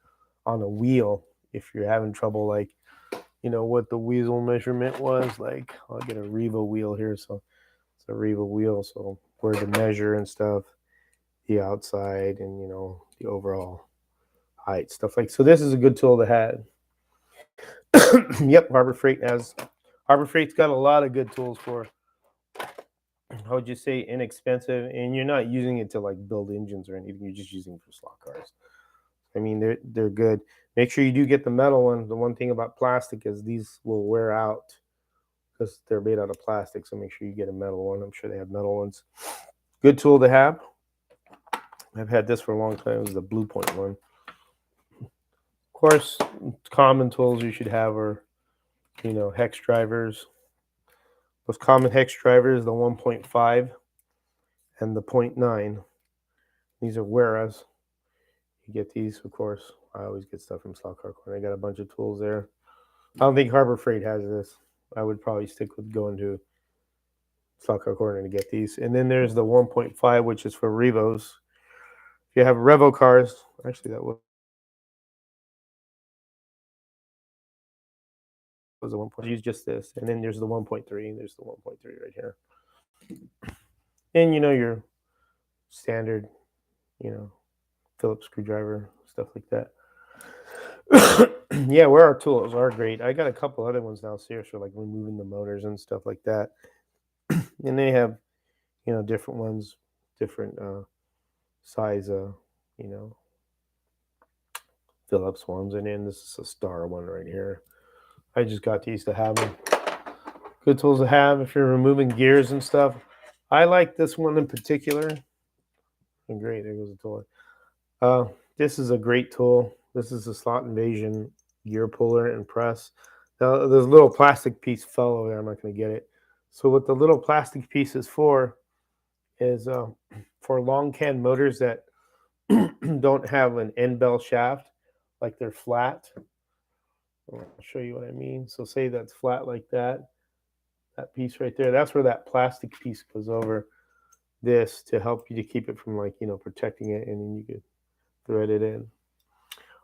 on a wheel if you're having trouble, like, what the wheel measurement was. Like, I'll get a Revo wheel here, so it's a Revo wheel, so where to measure and stuff, the outside and, the overall height, stuff like. So this is a good tool to have. Yep, Harbor Freight's got a lot of good tools for, how would you say, inexpensive, and you're not using it to like build engines or anything. You're just using it for slot cars. I mean, they're good. Make sure you do get the metal one. The one thing about plastic is these will wear out because they're made out of plastic. So make sure you get a metal one. I'm sure they have metal ones. Good tool to have. I've had this for a long time. It was the Blue Point one. Of course, common tools you should have are, hex drivers. Most common hex drivers, the 1.5 and the 0.9. These are Weras. You get these, of course. I always get stuff from Stock Car Corner. I got a bunch of tools there. I don't think Harbor Freight has this. I would probably stick with going to Stock Car Corner to get these. And then there's the 1.5, which is for Revos. If you have Revo cars, actually that was the 1. Use just this. And then there's the 1.3. There's the 1.3 right here. And your standard, Phillips screwdriver, stuff like that. Yeah, where our tools are great. I got a couple other ones downstairs for like removing the motors and stuff like that. And they have, different ones, different size, Phillips ones. And then this is a Star one right here. I just got these to have them. Good tools to have if you're removing gears and stuff. I like this one in particular. And great, there goes the tool. This is a great tool. This is a Slot Invasion gear puller and press. Now, there's a little plastic piece fell over there. I'm not going to get it. So what the little plastic piece is for is for long can motors that don't have an end bell shaft, like they're flat. I'll show you what I mean. So say that's flat like that. That piece right there, that's where that plastic piece goes over this to help you to keep it from protecting it, and then you could thread it in.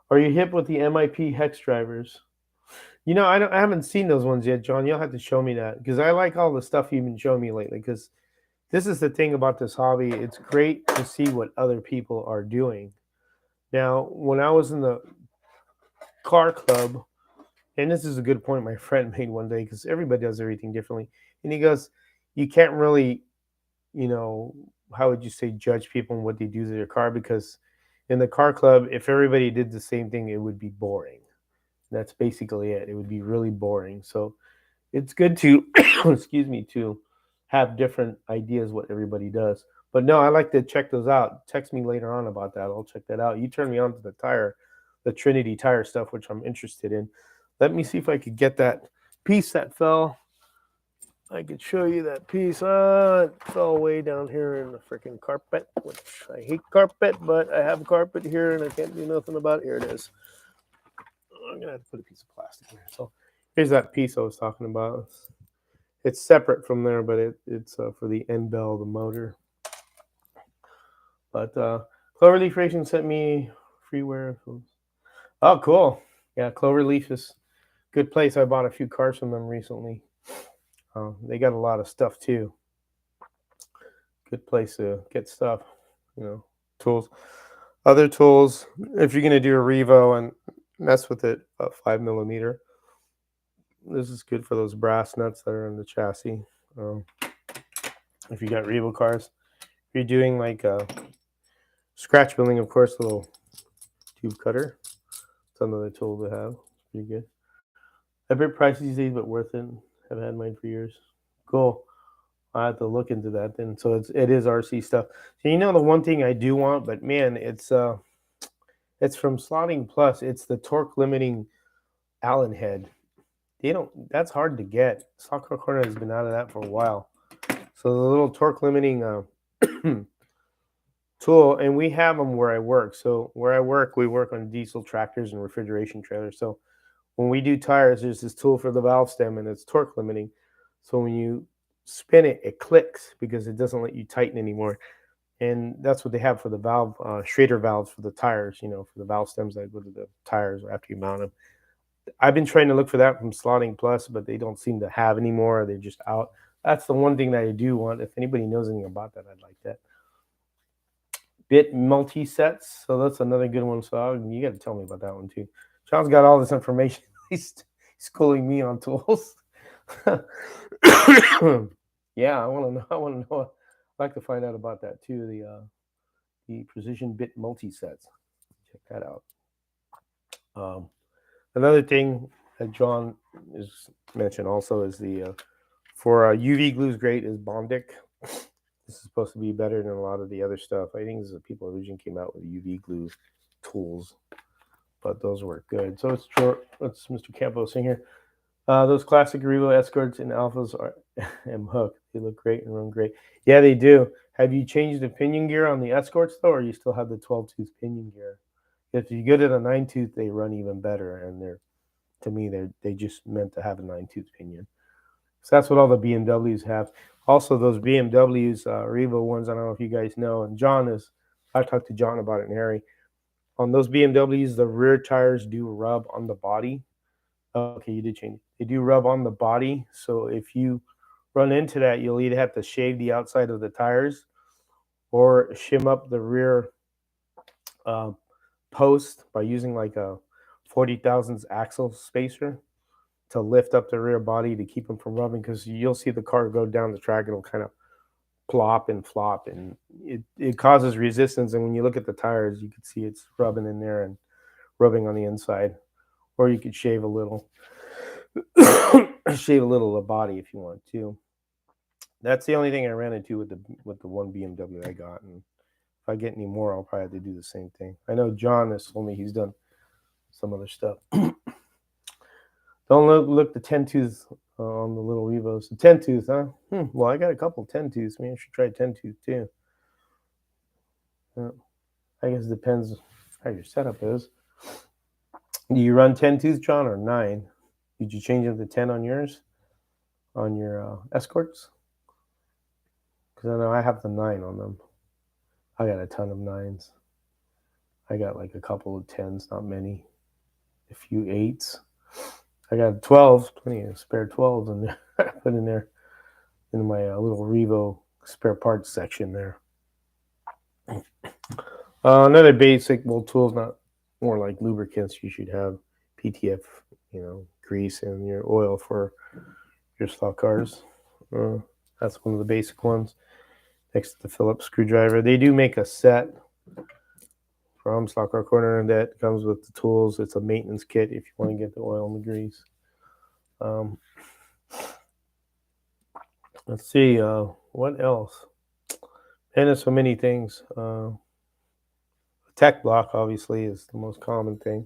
Are you hip with the MIP hex drivers? I haven't seen those ones yet, John. You'll have to show me that because I like all the stuff you've been showing me lately. Because this is the thing about this hobby. It's great to see what other people are doing. Now, when I was in the car club, and this is a good point my friend made one day because everybody does everything differently. And he goes, you can't really, how would you say, judge people and what they do to their car, because in the car club, if everybody did the same thing, it would be boring. That's basically it. It would be really boring. So it's good to, excuse me, to have different ideas what everybody does. But no, I like to check those out. Text me later on about that. I'll check that out. You turn me on to the Trinity tire stuff, which I'm interested in. Let me see if I could get that piece that fell. I could show you that piece. It fell way down here in the freaking carpet, which I hate carpet, but I have carpet here and I can't do nothing about it. Here it is. I'm gonna have to put a piece of plastic in here. So here's that piece I was talking about. It's separate from there, but it's for the end bell of the motor. But Cloverleaf Racing sent me freeware. Oh, cool. Yeah, Cloverleaf is a good place. I bought a few cars from them recently. They got a lot of stuff too. Good place to get stuff, tools. Other tools, if you're going to do a Revo and mess with it, a 5mm. This is good for those brass nuts that are in the chassis. If you got Revo cars, if you're doing like scratch building, of course, a little tube cutter. It's another tool to have. Pretty good. A bit pricey these days, but worth it. I've had mine for years. Cool. I have to look into that then. So it is RC stuff. So the one thing I do want, but man, it's from Slotting Plus. It's the torque limiting Allen head. That's hard to get. Stock Car Corner has been out of that for a while. So the little torque limiting tool, and we have them where I work. So where I work, we work on diesel tractors and refrigeration trailers. So when we do tires, there's this tool for the valve stem, and it's torque limiting. So when you spin it, it clicks because it doesn't let you tighten anymore. And that's what they have for the valve, Schrader valves for the tires, for the valve stems that go to the tires after you mount them. I've been trying to look for that from Slotting Plus, but they don't seem to have anymore. They're just out. That's the one thing that I do want. If anybody knows anything about that, I'd like that. Bit multi-sets. So that's another good one. So you got to tell me about that one too. John's got all this information. He's schooling me on tools. Yeah, I want to know. I'd like to find out about that too. The precision bit multi-sets. Check that out. Another thing that John is mentioned also is the for UV glues great is Bondic. This is supposed to be better than a lot of the other stuff. I think this is the people originally came out with UV glue tools, but those work good. So it's Mr. Campos in here. Those classic Revo Escorts and Alphas are M hook. They look great and run great. Yeah, they do. Have you changed the pinion gear on the Escorts though, or you still have the 12-tooth pinion gear? If you get it a 9-tooth, they run even better, and they just meant to have a 9-tooth pinion. So that's what all the BMWs have. Also, those BMWs, Revo ones, I don't know if you guys know, and I talked to John about it and Harry. On those BMWs, the rear tires do rub on the body. Okay, you did change it. They do rub on the body. So if you run into that, you'll either have to shave the outside of the tires or shim up the rear post by using like a 40 thousandths axle spacer to lift up the rear body to keep them from rubbing, because you'll see the car go down the track, it'll kind of plop and flop, and it causes resistance. And when you look at the tires, you can see it's rubbing in there and rubbing on the inside. Or you could shave a little of the body if you want to. That's the only thing I ran into with the one BMW I got, and if I get any more, I'll probably have to do the same thing. I know John has told me he's done some other stuff. Don't look the 10-tooth on the little Revos. The 10-tooth, huh? Well, I got a couple 10-tooths. Maybe I should try 10-tooth too. I guess it depends how your setup is. Do you run 10-tooth, John, or 9? Did you change them to 10 on yours? On your Escorts? Because I know I have the 9 on them. I got a ton of 9s. I got like a couple of 10s, not many. A few 8s. I got 12s, plenty of spare 12s in there. I put in there in my little Revo spare parts section there. Another basic tools, not more like lubricants. You should have PTF, grease and your oil for your stock cars. That's one of the basic ones. Next to the Phillips screwdriver, they do make a set from Stock Car Corner that comes with the tools. It's a maintenance kit if you want to get the oil and the grease. Let's see, what else? And there's so many things. Tech block obviously is the most common thing.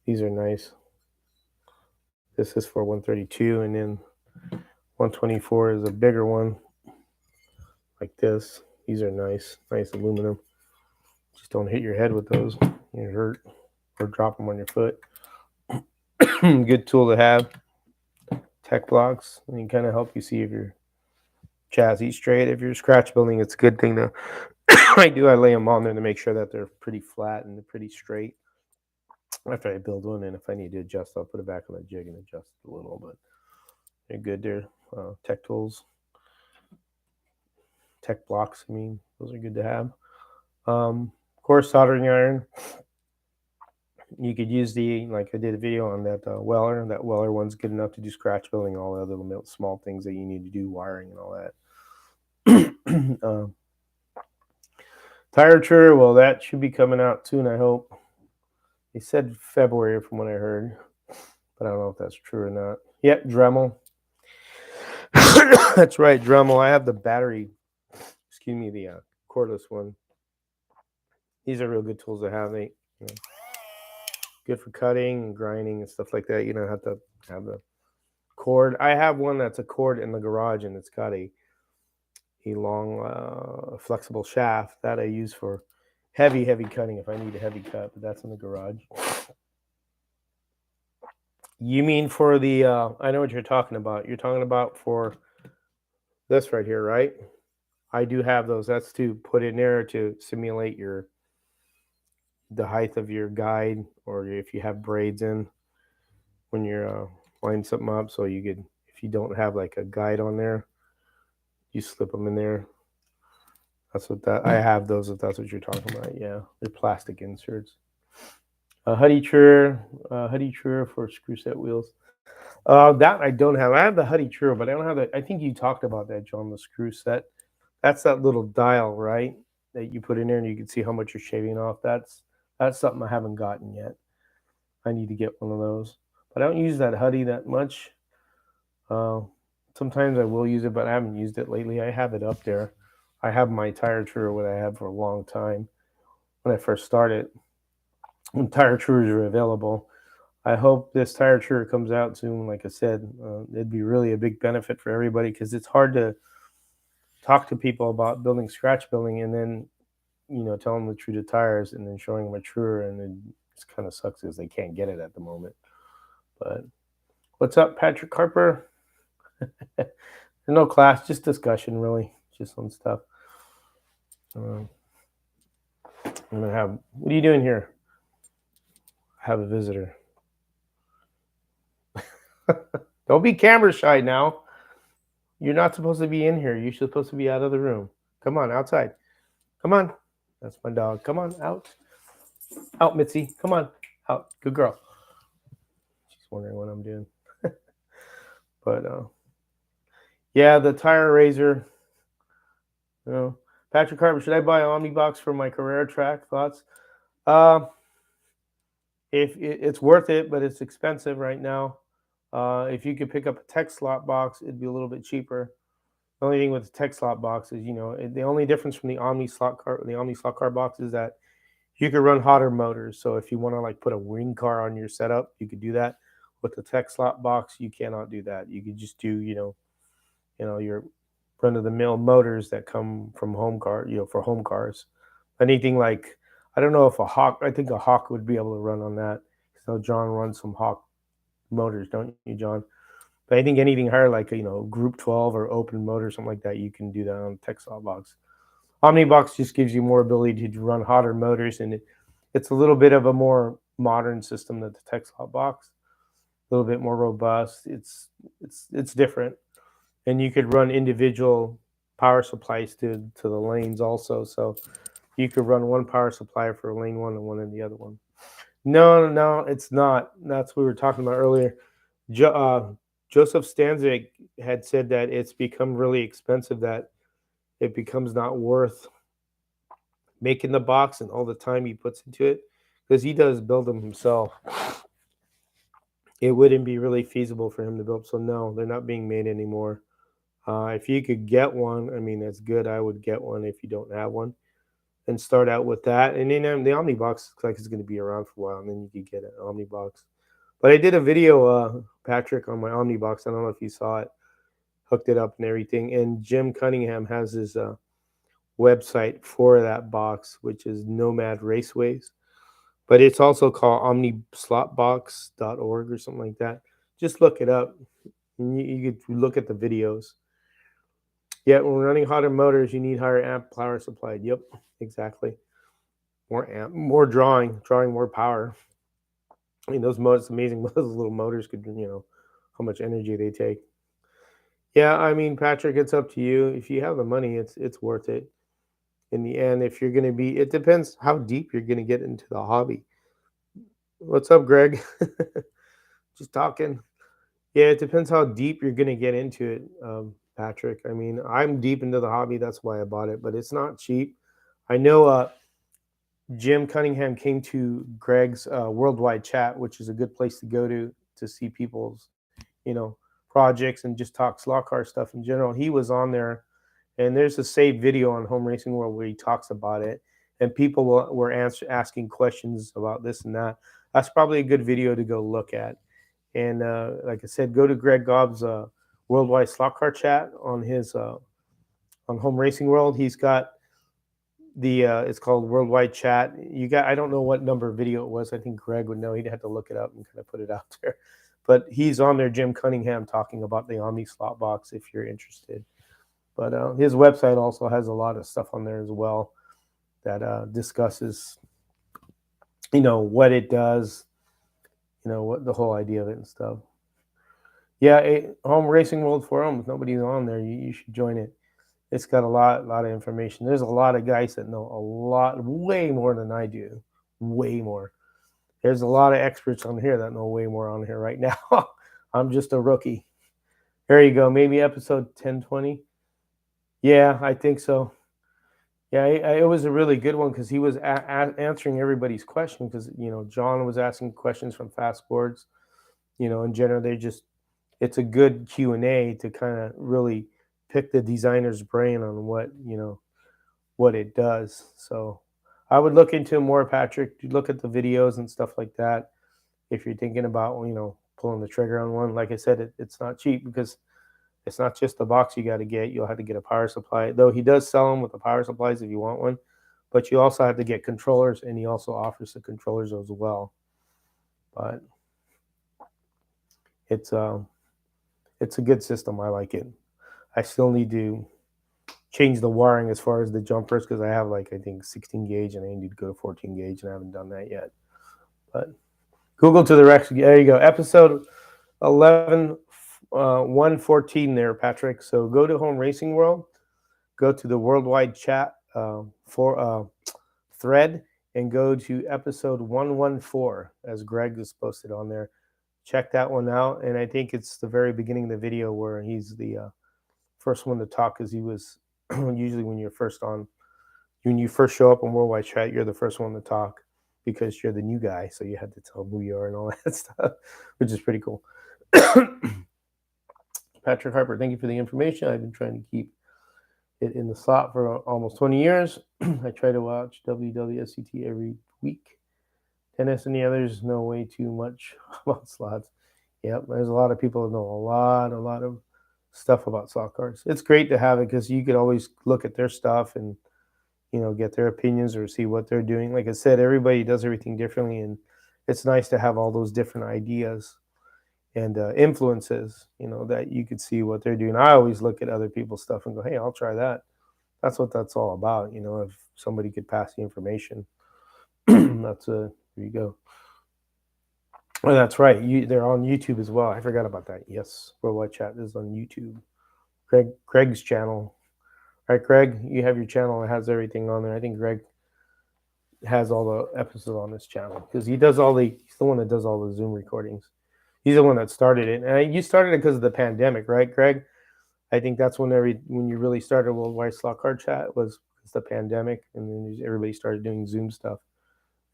These are nice. This is for 132, and then 124 is a bigger one, like this. These are nice aluminum. Just don't hit your head with those. You hurt or drop them on your foot. Good tool to have. Tech blocks. And can kind of help you see if your chassis straight. If you're scratch building, it's a good thing to. I lay them on there to make sure that they're pretty flat and they're pretty straight. After I build one, and if I need to adjust, I'll put it back on the jig and adjust it a little. But they're good. They're tech tools, tech blocks. I mean, those are good to have. Of course, soldering iron. You could use like I did a video on that Weller. That Weller one's good enough to do scratch building, all the other small things that you need to do, wiring and all that. Tire Truer, well, that should be coming out soon, I hope. They said February from what I heard, but I don't know if that's true or not. Yep, Dremel. That's right, Dremel. I have the battery, the cordless one. These are real good tools to have. They, good for cutting and grinding and stuff like that. You don't have to have the cord. I have one that's a cord in the garage, and it's got a long flexible shaft that I use for heavy cutting if I need a heavy cut, but that's in the garage. You mean for the I know what you're talking about. You're talking about for this right here, right? I do have those. That's to put in there to simulate the height of your guide, or if you have braids in when you're lining something up, so you could, if you don't have like a guide on there, you slip them in there. That's what that I have those, if that's what you're talking about. Yeah, they're plastic inserts. Huddy Truer for screw set wheels. That I don't have. I have the Huddy Truer, but I don't have that. I think you talked about that, John, the screw set. That's that little dial, right? That you put in there and you can see how much you're shaving off. That's something I haven't gotten yet. I need to get one of those. But I don't use that Huddy that much. Sometimes I will use it, but I haven't used it lately. I have it up there. I have my Tire Truer, what I had for a long time when I first started. When Tire Truers are available, I hope this Tire Truer comes out soon. Like I said, it'd be really a big benefit for everybody, because it's hard to talk to people about building scratch building and then, tell them the truth of tires and then showing them a Truer, and it kind of sucks because they can't get it at the moment. But what's up, Patrick Harper? No class, just discussion, really, just on stuff. I'm gonna have. What are you doing here? I have a visitor. Don't be camera shy now. You're not supposed to be in here. You're supposed to be out of the room. Come on, outside. Come on. That's my dog. Come on, out. Out, Mitzi. Come on, out. Good girl. She's wondering what I'm doing. But yeah, the tire razor. Patrick Harper, should I buy an Omnibox for my Carrera track? Thoughts? If it's worth it, but it's expensive right now. If you could pick up a tech slot box, it'd be a little bit cheaper. The only thing with the tech slot box is, the only difference from the Omni slot car box is that you could run hotter motors. So if you want to like put a wing car on your setup, you could do that. With the tech slot box, you cannot do that. You could just do, your run-of-the-mill motors that come from home car, for home cars. Anything like, I don't know if I think a Hawk would be able to run on that. So John runs some Hawk motors, don't you, John? But I think anything higher, like Group 12 or open motor, something like that, you can do that on tech slot box. Omnibox just gives you more ability to run hotter motors, and it's a little bit of a more modern system than the tech slot box. A little bit more robust. It's different, and you could run individual power supplies to the lanes also. So you could run one power supply for lane one and one in the other one. No, it's not. That's what we were talking about earlier. Joseph Stanzik had said that it's become really expensive, that it becomes not worth making the box and all the time he puts into it, because he does build them himself. It wouldn't be really feasible for him to build. So no, they're not being made anymore. If you could get one, I mean, that's good. I would get one if you don't have one, and start out with that. And then the Omnibox looks like it's going to be around for a while, and then you could get an Omnibox. But I did a video, Patrick, on my Omnibox. I don't know if you saw it. hooked it up and everything. And Jim Cunningham has his website for that box, which is Nomad Raceways, but it's also called omnislotbox.org or something like that. Just look it up. And you could look at the videos. Yeah, when running hotter motors, you need higher amp power supply. Yep, exactly. More amp, more drawing more power. I mean, those motors, amazing. Those little motors could, how much energy they take. Yeah, I mean, Patrick, it's up to you. If you have the money, it's worth it. In the end, if you're gonna be, it depends how deep you're gonna get into the hobby. What's up, Greg? Just talking. Yeah, it depends how deep you're gonna get into it, Patrick. I mean, I'm deep into the hobby. That's why I bought it, but it's not cheap. I know Jim Cunningham came to Greg's worldwide chat, which is a good place to go to see people's, you know, projects and just talk slot car stuff in general. He was on there, and there's a saved video on Home Racing World where he talks about it, and people were asking questions about this and that. That's probably a good video to go look at. And like I said, go to Greg Gobb's worldwide slot car chat on his on Home Racing World. He's got the it's called worldwide chat. You got, I don't know what number video it was. I think Greg would know. He'd have to look it up and kind of put it out there. But he's on there, Jim Cunningham, talking about the Omni slot box if you're interested. But his website also has a lot of stuff on there as well that discusses, what it does, what the whole idea of it and stuff. Yeah, Home Racing World Forum. If nobody's on there, you should join it. It's got a lot of information. There's a lot of guys that know a lot, way more than I do, way more. There's a lot of experts on here that know way more on here right now. I'm just a rookie. There you go. Maybe episode 1020. Yeah, I think so. Yeah, it was a really good one because he was answering everybody's question because, John was asking questions from Fast Boards. In general, it's a good Q&A to kind of really pick the designer's brain on what it does. So I would look into more, Patrick. Look at the videos and stuff like that. If you're thinking about, pulling the trigger on one, like I said, it's not cheap because it's not just the box you got to get. You'll have to get a power supply, though he does sell them with the power supplies if you want one. But you also have to get controllers, and he also offers the controllers as well. But it's a good system. I like it. I still need to change the wiring as far as the jumpers because I have I think 16 gauge and I need to go to 14 gauge and I haven't done that yet. But Google to the Rex. There you go. Episode 11, 114 there, Patrick. So go to Home Racing World, go to the worldwide chat for thread, and go to episode 114 as Greg is posted on there. Check that one out. And I think it's the very beginning of the video where he's the first one to talk because he was usually when you first show up on Worldwide Chat, you're the first one to talk because you're the new guy. So you had to tell them who you are and all that stuff, which is pretty cool. Patrick Harper, thank you for the information. I've been trying to keep it in the slot for almost 20 years. I try to watch WWSCT every week. Tennis and the others know way too much about slots. Yep, there's a lot of people that know a lot of stuff about slot cars. It's great to have it because you could always look at their stuff and get their opinions or see what they're doing. Like I said, everybody does everything differently, and it's nice to have all those different ideas and influences, that you could see what they're doing. I always look at other people's stuff and go, hey, I'll try that. That's what that's all about. If somebody could pass the information, there you go. Oh, that's right. They're on YouTube as well. I forgot about that. Yes, Worldwide Chat is on YouTube. Craig's channel. All right, Craig, you have your channel. It has everything on there. I think Greg has all the episodes on this channel because he's the one that does all the Zoom recordings. He's the one that started it. And you started it because of the pandemic, right, Greg? I think that's when you really started Worldwide Slot Car Chat was the pandemic, and then everybody started doing Zoom stuff.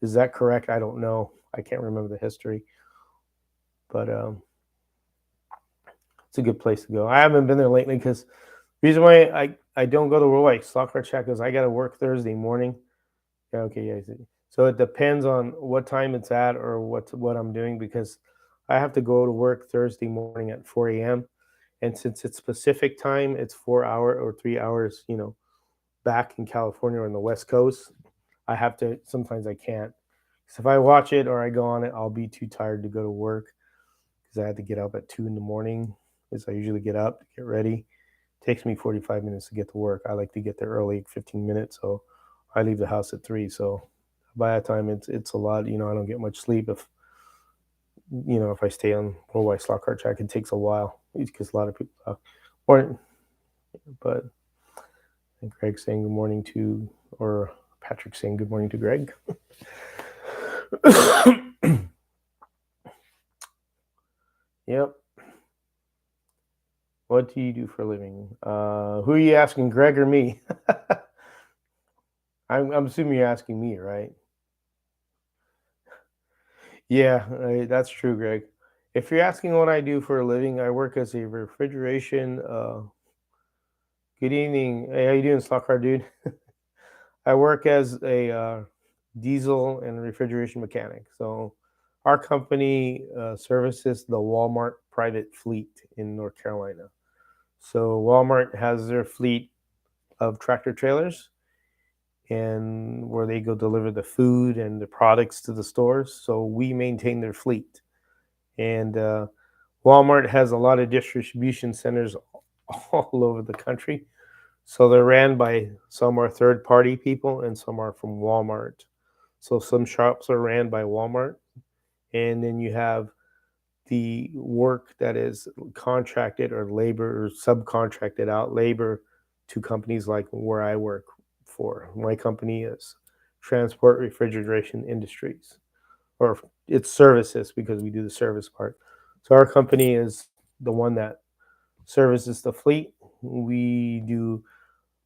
Is that correct? I don't know. I can't remember the history. But it's a good place to go. I haven't been there lately because the reason why I don't go to Worldwide Slot Car Chat is I got to work Thursday morning. Yeah, okay, yeah. So it depends on what time it's at or what I'm doing because I have to go to work Thursday morning at 4 a.m. And since it's Pacific time, it's 4 hour or 3 hours, back in California or on the West Coast. I have to, sometimes I can't. Because if I watch it or I go on it, I'll be too tired to go to work because I had to get up at 2 in the morning. Because I usually get up, get ready. It takes me 45 minutes to get to work. I like to get there early, 15 minutes. So I leave the house at 3. So by that time, it's a lot. I don't get much sleep if I stay on Worldwide Slot Car Track. It takes a while because a lot of people or but Greg saying good morning to, or Patrick saying good morning to Greg. Yep. What do you do for a living? Who are you asking, Greg or me? I'm assuming you're asking me, right? Yeah, that's true, Greg. If you're asking what I do for a living, I work as a refrigeration. Good evening. Hey, how you doing, Slot Car Dude? I work as a diesel and refrigeration mechanic. So our company services the Walmart private fleet in North Carolina. So Walmart has their fleet of tractor trailers and where they go deliver the food and the products to the stores. So we maintain their fleet. And Walmart has a lot of distribution centers all over the country. So they're ran by, some are third party people and some are from Walmart. So some shops are ran by Walmart. And then you have the work that is contracted or labor or subcontracted out labor to companies like where I work for. My company is Transport Refrigeration Industries, or it's services because we do the service part. So our company is the one that services the fleet. We do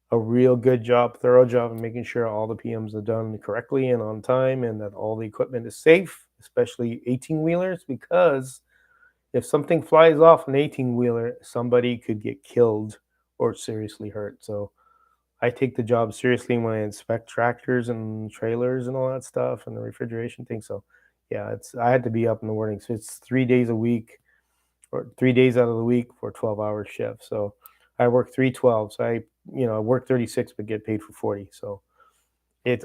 a real good job, thorough job of making sure all the PMs are done correctly and on time and that all the equipment is safe, especially 18 wheelers, because if something flies off an 18 wheeler, somebody could get killed or seriously hurt. So I take the job seriously when I inspect tractors and trailers and all that stuff and the refrigeration thing. So yeah, I had to be up in the morning. So it's 3 days a week or 3 days out of the week for a 12-hour shift. So I work 3 12. So I work 36 but get paid for 40. So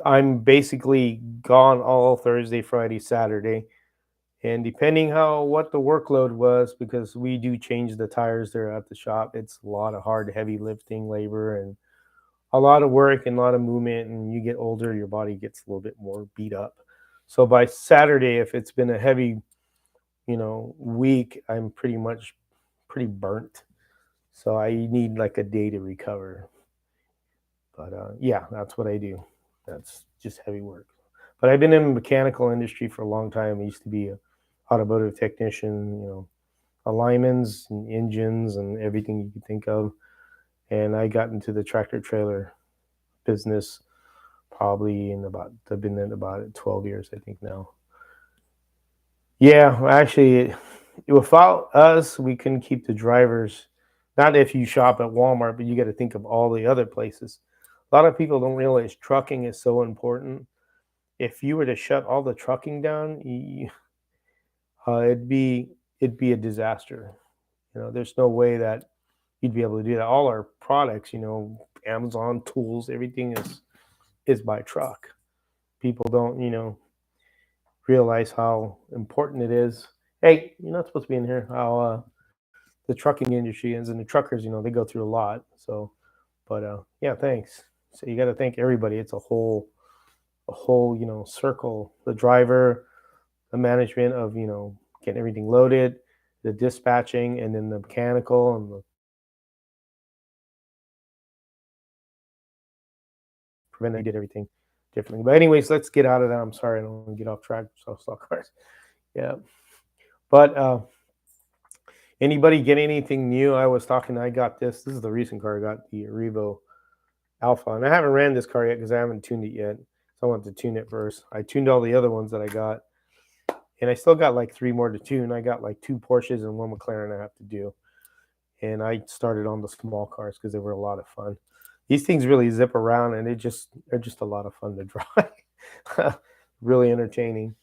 I'm basically gone all Thursday, Friday, Saturday. And depending what the workload was, because we do change the tires there at the shop, it's a lot of hard, heavy lifting labor and a lot of work and a lot of movement. And you get older, your body gets a little bit more beat up. So by Saturday, if it's been a heavy, week, I'm pretty burnt. So I need like a day to recover. But yeah, that's what I do. That's just heavy work. But I've been in the mechanical industry for a long time. I used to be a automotive technician, alignments and engines and everything you could think of. And I got into the tractor trailer business probably I've been in about 12 years, I think now. Yeah, actually, without us, we couldn't keep the drivers. Not if you shop at Walmart, but you got to think of all the other places. A lot of people don't realize trucking is so important. If you were to shut all the trucking down, it'd be a disaster. There's no way that you'd be able to do that. All our products, Amazon tools, everything is by truck. People don't, realize how important it is. Hey, you're not supposed to be in here. How the trucking industry is, and the truckers, they go through a lot. So, but yeah, thanks. So you got to thank everybody. It's a whole, circle. The driver, the management of, getting everything loaded, the dispatching, and then the mechanical and the preventative. Did everything differently. But anyways, let's get out of that. I'm sorry, I don't want to get off track. So stock cars. Yeah. But anybody get anything new? I was talking. I got this. This is the recent car. I got the Revo Alpha, and I haven't ran this car yet because I haven't tuned it yet. So I want to tune it first. I tuned all the other ones that I got, and I still got like 3 more to tune. I got like 2 Porsches and 1 McLaren I have to do, and I started on the small cars because they were a lot of fun. These things really zip around, and they're just a lot of fun to drive. Really entertaining.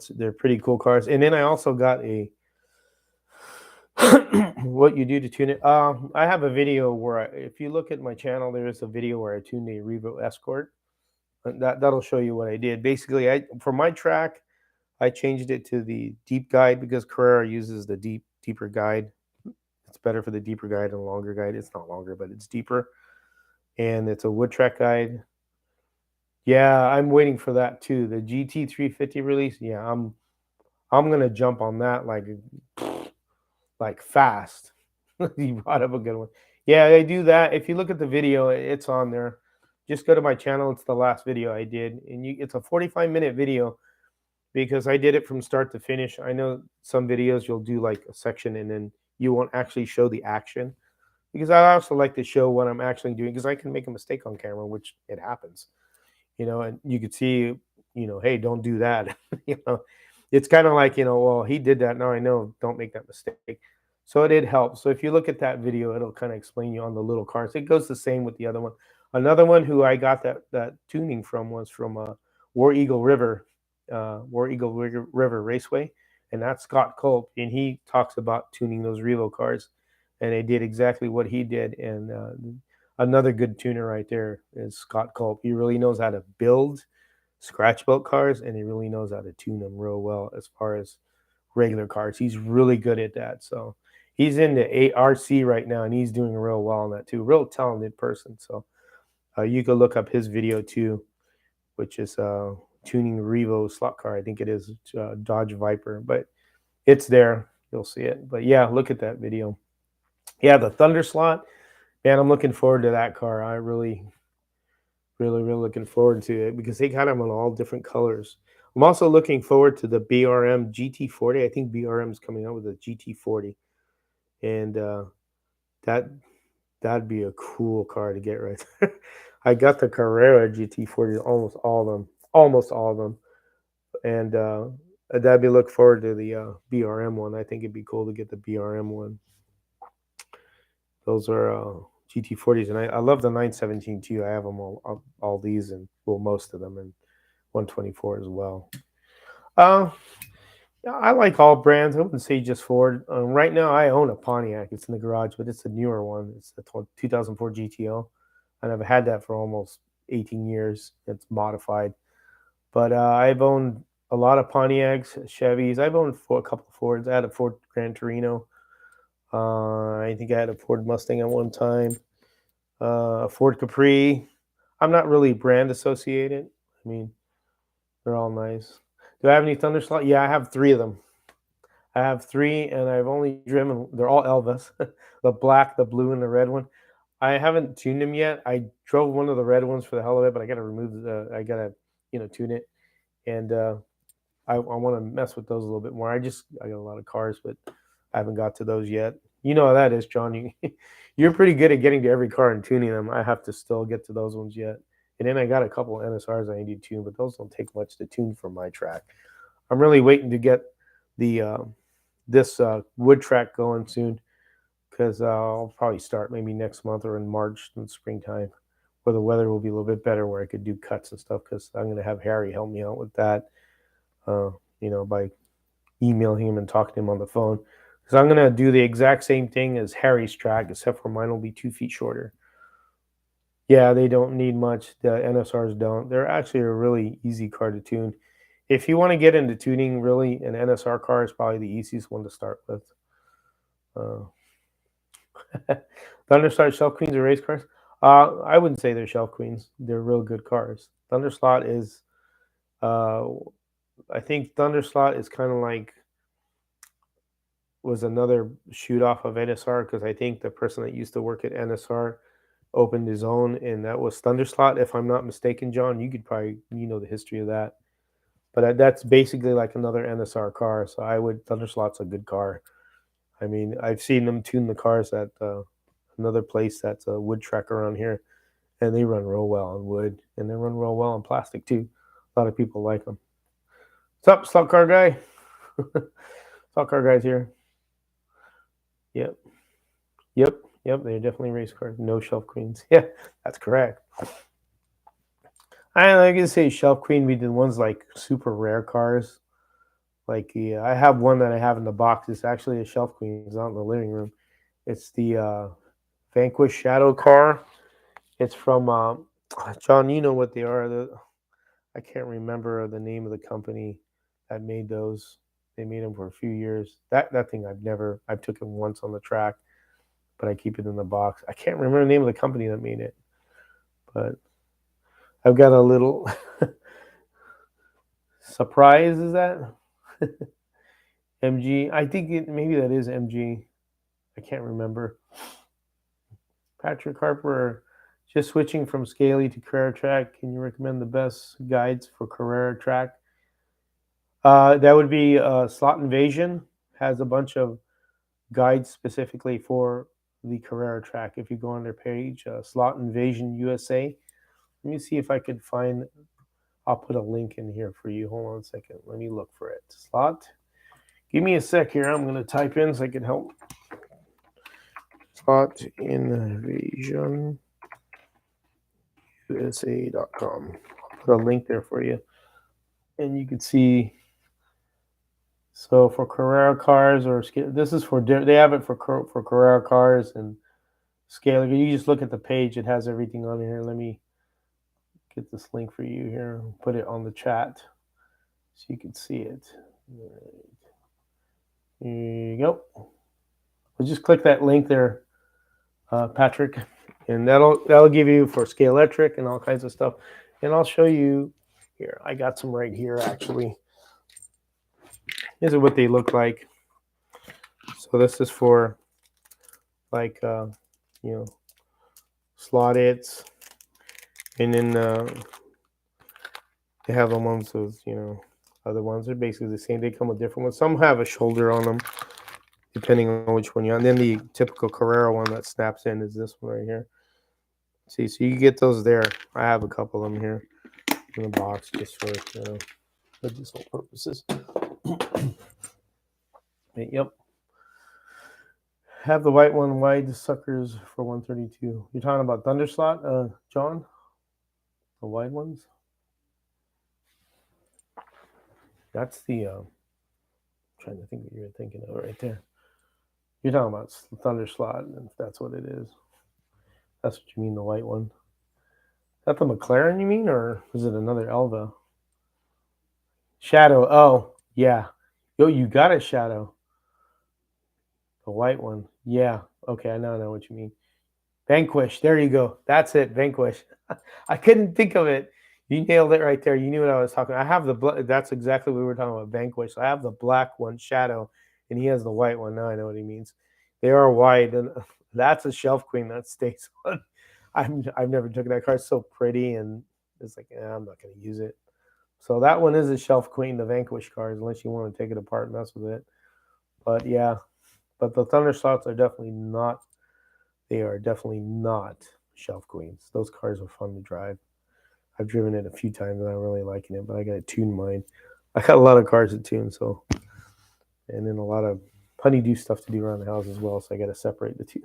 They're pretty cool cars. And then I also got What you do to tune it? I have a video where if you look at my channel, there is a video where I tuned a Revo Escort. That'll show you what I did. Basically, I for my track, I changed it to the deep guide because Carrera uses the deeper guide. It's better for the deeper guide and longer guide. It's not longer, but it's deeper, and it's a wood track guide. Yeah, I'm waiting for that too. The GT350 release. Yeah, I'm gonna jump on that like fast. You brought up a good one. Yeah, I do that. If you look at the video, it's on there. Just go to my channel. It's the last video I did, and it's a 45-minute video because I did it from start to finish. I know some videos you'll do like a section and then you won't actually show the action because I also like to show what I'm actually doing because I can make a mistake on camera, which it happens, and you could see, hey, don't do that. It's kind of like, well, he did that. Now I know, don't make that mistake. So it did help. So if you look at that video, it'll kind of explain you on the little cars. It goes the same with the other one. Another one who I got that tuning from was from War Eagle River, River Raceway, and that's Scott Culp, and he talks about tuning those Revo cars, and they did exactly what he did. And another good tuner right there is Scott Culp. He really knows how to build scratch built cars, and he really knows how to tune them real well as far as regular cars. He's really good at that. So he's in the ARC right now, and he's doing real well on that too. Real talented person. So you could look up his video too, which is tuning Revo slot car. I think it is Dodge Viper, but it's there. You'll see it. But yeah, look at that video. Yeah, the Thunder slot. Man, I'm looking forward to that car. I really looking forward to it because they got them in all different colors. I'm also looking forward to the BRM GT40. I think BRM is coming out with a GT40, and that'd be a cool car to get right there. I got the Carrera GT40, almost all of them, and that'd be look forward to the BRM one. I think it'd be cool to get the BRM one. Those are GT40s, and I love the 917 too. I have them all these, and well, most of them, and 124 as well. Yeah, I like all brands. I wouldn't say just Ford. Right now, I own a Pontiac. It's in the garage, but it's a newer one. It's the 2004 GTO, and I've had that for almost 18 years. It's modified, but I've owned a lot of Pontiacs, Chevys. I've owned a couple of Fords. I had a Ford Gran Torino. I think I had a Ford Mustang at one time. A Ford Capri. I'm not really brand associated. I mean, they're all nice. Do I have any Thunder slot? Yeah, I have 3 of them. I have 3, and I've only driven. They're all Elvis, the black, the blue, and the red one. I haven't tuned them yet. I drove one of the red ones for the hell of it, but I got to remove I got to, tune it, and I want to mess with those a little bit more. I got a lot of cars, but I haven't got to those yet. You know how that is, John. You're pretty good at getting to every car and tuning them. I have to still get to those ones yet. And then I got a couple of NSRs I need to tune, but those don't take much to tune for my track. I'm really waiting to get the this wood track going soon because I'll probably start maybe next month or in March in springtime where the weather will be a little bit better where I could do cuts and stuff because I'm going to have Harry help me out with that, by emailing him and talking to him on the phone. Because I'm going to do the exact same thing as Harry's track, except for mine will be 2 feet shorter. Yeah, they don't need much. The NSRs don't. They're actually a really easy car to tune. If you want to get into tuning, really, an NSR car is probably the easiest one to start with. Thunderslot Shelf Queens are race cars? I wouldn't say they're shelf queens. They're real good cars. Thunderslot is, I think Thunderslot is kind of like, was another shoot off of NSR because I think the person that used to work at NSR opened his own, and that was Thunderslot, if I'm not mistaken, John. You could probably, the history of that. But that's basically like another NSR car. So Thunderslot's a good car. I mean, I've seen them tune the cars at another place that's a wood track around here, and they run real well on wood, and they run real well on plastic too. A lot of people like them. What's up, slot car guy? Slot car guy's here. Yep. They're definitely race cars. No shelf queens. Yeah, that's correct. I can say shelf queen. We did ones like super rare cars, I have one that I have in the box. It's actually a shelf queen. It's not in the living room. It's the Vanquish Shadow car. It's from John. You know what they are. I can't remember the name of the company that made those. They made them for a few years. That thing I've took it once on the track, but I keep it in the box. I can't remember the name of the company that made it, but I've got a little surprise. Is that MG? I think maybe that is MG. I can't remember. Patrick Harper, just switching from Scaly to Carrera Track. Can you recommend the best guides for Carrera Track? That would be Slot Invasion. Has a bunch of guides specifically for the Carrera Track. If you go on their page, Slot Invasion USA. Let me see if I could find. I'll put a link in here for you. Hold on a second. Let me look for it. Slot. Give me a sec here. I'm going to type in so I can help. Slot Invasion USA.com. I'll put a link there for you. And you can see. So for Carrera cars this is for they have it for Carrera cars and Scalar. You just look at the page; it has everything on here. Let me get this link for you here. Put it on the chat so you can see it. There you go. We'll just click that link there, Patrick, and that'll give you for Scalextric and all kinds of stuff. And I'll show you here. I got some right here actually. This is what they look like. So this is for slot its, and then they have the ones with other ones. They're basically the same. They come with different ones. Some have a shoulder on them, depending on which one you want. And then the typical Carrera one that snaps in is this one right here. See, so you get those there. I have a couple of them here in the box just for medicinal purposes. Yep. Have the white one, wide suckers for 132. You're talking about Thunderslot, John? The wide ones? That's the I'm trying to think what you're thinking of right there. You're talking about Thunderslot, and if that's what it is. That's what you mean, the white one. Is that the McLaren you mean, or is it another Elva? Shadow. Oh, yeah. Yo, you got it, Shadow. The white one. Yeah. Okay, I now know what you mean. Vanquish. There you go. That's it. Vanquish. I couldn't think of it. You nailed it right there. You knew what I was talking about. I have the that's exactly what we were talking about. Vanquish. I have the black one, Shadow, and he has the white one. Now I know what he means. They are wide, and that's a shelf queen that stays on. I've never took that car. It's so pretty, and it's like I'm not going to use it. So that one is a shelf queen, the Vanquish cars, unless you want to take it apart and mess with it. But yeah, but the Thunderslots are definitely not. They are definitely not shelf queens. Those cars are fun to drive. I've driven it a few times and I'm really liking it, but I got to tune mine. I got a lot of cars to tune, so and then a lot of honeydew stuff to do around the house as well. So I got to separate the two.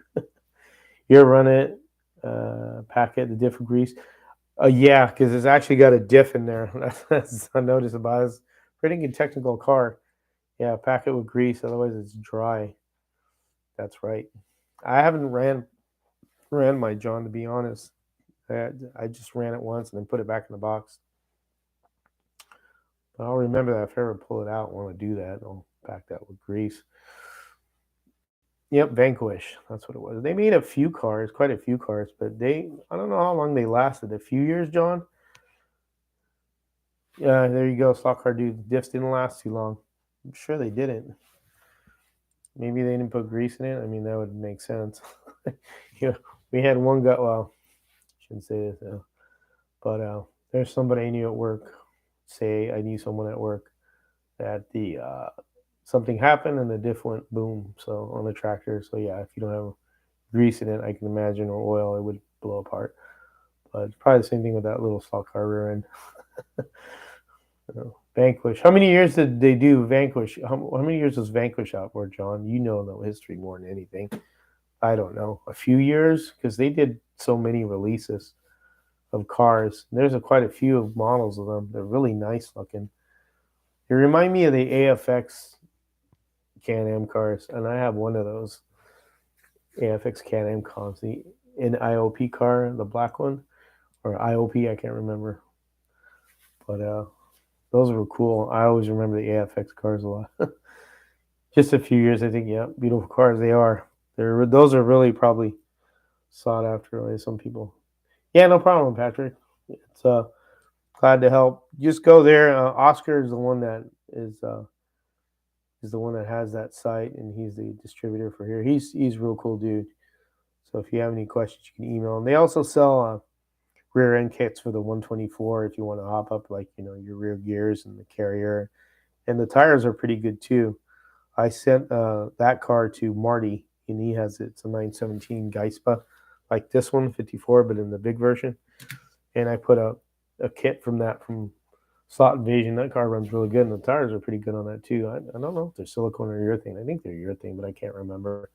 You ever run it, packet, the diff of grease? Yeah, because it's actually got a diff in there. That's I noticed about it. It's a pretty good technical car. Yeah, pack it with grease, otherwise it's dry. That's right. I haven't ran my John, to be honest. I just ran it once and then put it back in the box. But I'll remember that if I ever pull it out and want to do that, I'll pack that with grease. Yep, Vanquish. That's what it was. They made a few cars, quite a few cars, but I don't know how long they lasted. A few years, John? Yeah, there you go. Slot car dude. Diffs didn't last too long. I'm sure they didn't. Maybe they didn't put grease in it. I mean, that would make sense. We had one guy. Well, I shouldn't say this, but there's somebody I knew at work. Say I knew someone at work that the something happened and the diff went boom. So on the tractor. So yeah, if you don't have grease in it, I can imagine, or oil, it would blow apart. But it's probably the same thing with that little slot car rear end. Vanquish. How many years did they do Vanquish? How many years was Vanquish out for, John? You know the history more than anything. I don't know. A few years? Because they did so many releases of cars. There's quite a few models of them. They're really nice looking. They remind me of the AFX Can-Am cars, and I have one of those AFX Can-Am cars, the NIOP car, the black one, or IOP, I can't remember. But those were cool. I always remember the AFX cars a lot. Just a few years, I think. Yeah, beautiful cars they are. Those are really probably sought after by some people. Yeah, no problem, Patrick. It's glad to help. Just go there. Oscar is the one that is the one that has that site, and he's the distributor for here. He's a real cool dude. So if you have any questions, you can email him. They also sell rear end kits for the 124 if you want to hop up like your rear gears and the carrier, and the tires are pretty good too. I sent that car to Marty, and he has it's a 917 Geispa, like this one 54, but in the big version. And I put a kit from Slot Invasion. That car runs really good, and the tires are pretty good on that too. I don't know if they're silicone or urethane. I think they're urethane, but I can't remember.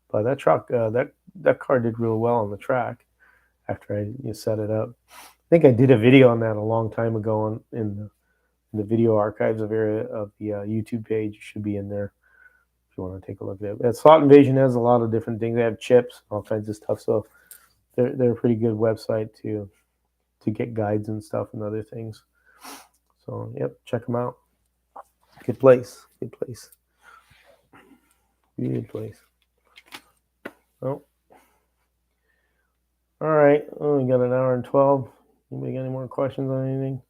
But that truck, that car did real well on the track after I set it up. I think I did a video on that a long time ago in the video archives of the YouTube page. It should be in there if you want to take a look at it. Slot Invasion has a lot of different things. They have chips, all kinds of stuff. So they're a pretty good website to get guides and stuff and other things. So yep, check them out. Good place. Good place. Good place. Oh. All right. Oh, we got an hour and 12. Anybody got any more questions on anything?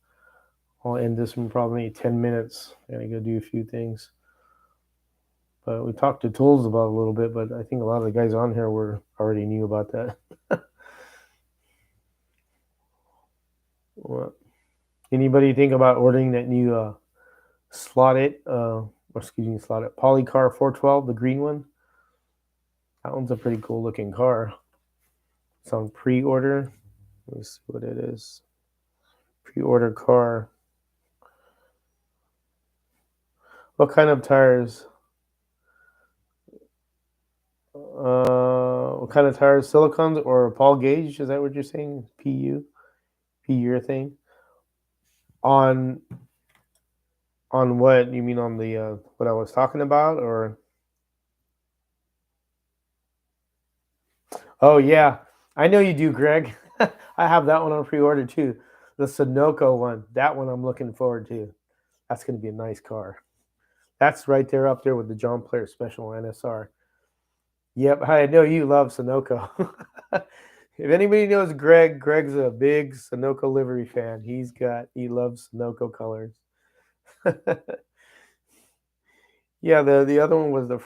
I'll end this in probably 10 minutes. I gotta go do a few things. But we talked to Tools about a little bit, but I think a lot of the guys on here already knew about that. What? Anybody think about ordering that new Slot-It Polycar 412, the green one? That one's a pretty cool looking car. It's on pre-order. Let me see what it is. Pre-order car. What kind of tires? What kind of tires? Silicones or Paul Gauge? Is that what you're saying? PU? P urethane? On what? You mean on the what I was talking about, or? Oh yeah, I know you do, Greg. I have that one on pre-order too. The Sunoco one. That one I'm looking forward to. That's going to be a nice car. That's right there up there with the John Player Special NSR. Yep, I know you love Sunoco. If anybody knows Greg, Greg's a big Sunoco livery fan. He loves Sunoco colors. Yeah, the other one was the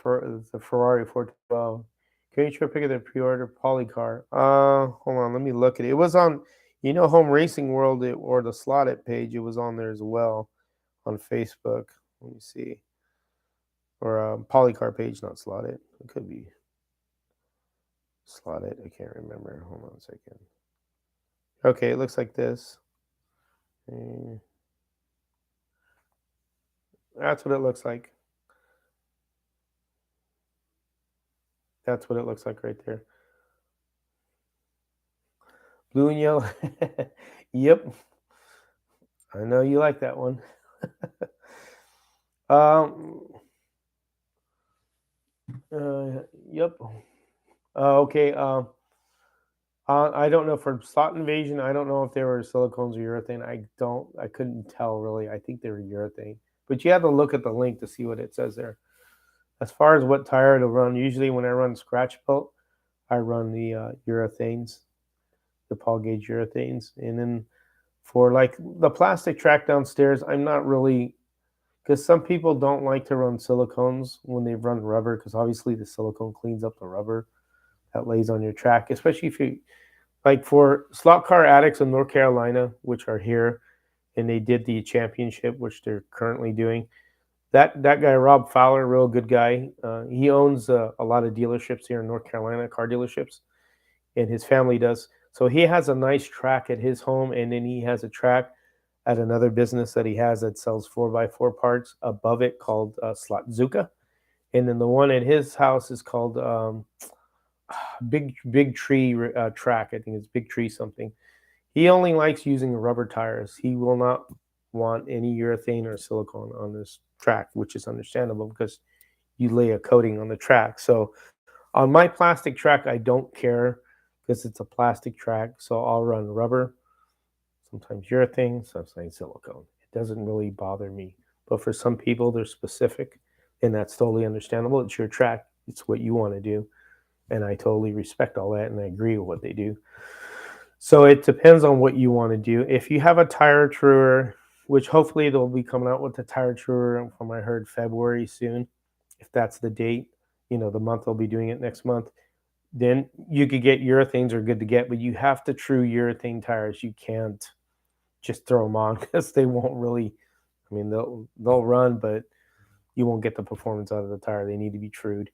Ferrari 412. Can you try to pick up the pre-order Polycar? Hold on, let me look at it. It was on, Home Racing World or the Slot-It page. It was on there as well on Facebook. Let me see. Or Polycar page, not Slot-It. It could be Slot-It. I can't remember. Hold on a second. Okay, it looks like this. That's what it looks like. That's what it looks like right there. Blue and yellow. Yep. I know you like that one. Yep. Okay. I don't know for Slot Invasion. I don't know if they were silicones or urethane. I couldn't tell really. I think they were urethane. But you have to look at the link to see what it says there. As far as what tire to run, usually when I run scratch built, I run the urethanes, the Paul Gauge urethanes. And then for like the plastic track downstairs, I'm not really, because some people don't like to run silicones when they run rubber, because obviously the silicone cleans up the rubber that lays on your track, especially if you, like for Slot Car Addicts in North Carolina, which are here, and they did the championship, which they're currently doing. That guy, Rob Fowler, real good guy. He owns a lot of dealerships here in North Carolina, car dealerships, and his family does. So he has a nice track at his home, and then he has a track at another business that he has that sells 4x4 parts above it called Slotzuka. And then the one at his house is called Big Tree Track. I think it's Big Tree something. He only likes using rubber tires. He will not want any urethane or silicone on this track, which is understandable because you lay a coating on the track. So on my plastic track, I don't care because it's a plastic track. So I'll run rubber, sometimes urethane, sometimes silicone. It doesn't really bother me. But for some people, they're specific, and that's totally understandable. It's your track, it's what you want to do. And I totally respect all that and I agree with what they do. So it depends on what you want to do. If you have a tire truer, which hopefully they'll be coming out with the tire truer from I heard February soon, if that's the date, the month they'll be doing it next month, then you could get urethanes are good to get, but you have to true urethane tires. You can't just throw them on because they won't really. I mean, they'll run, but you won't get the performance out of the tire. They need to be trued.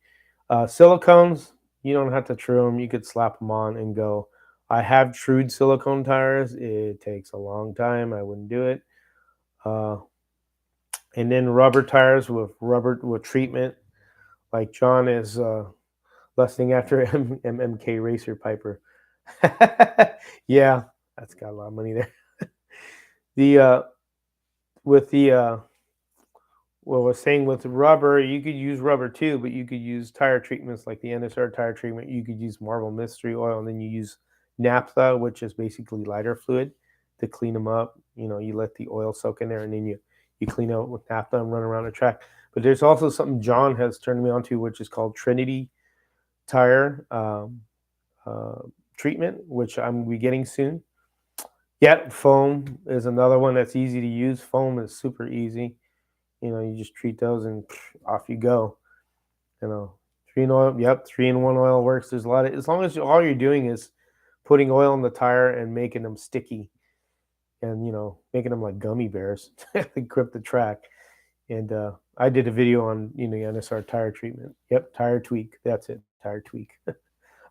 Silicones, you don't have to true them. You could slap them on and go. I have trued silicone tires. It takes a long time. I wouldn't do it. And then rubber tires with treatment, like John is lusting after MMK Racer Piper. Yeah, that's got a lot of money there. The with the what I was saying with rubber, you could use rubber too, but you could use tire treatments like the NSR tire treatment. You could use Marble Mystery Oil, and then you use naphtha, which is basically lighter fluid, to clean them up. You let the oil soak in there, and then you clean out with naphtha and run around the track. But there's also something John has turned me on to, which is called Trinity Tire treatment, which I'm gonna be getting soon. Yep, foam is another one that's easy to use. Foam is super easy. You just treat those and off you go. 3-in-1 oil. Yep, 3-in-1 oil works. There's a lot of, as long as all you're doing is putting oil in the tire and making them sticky, and making them like gummy bears to grip the track. And I did a video on the NSR tire treatment. Yep, tire tweak. That's it, tire tweak.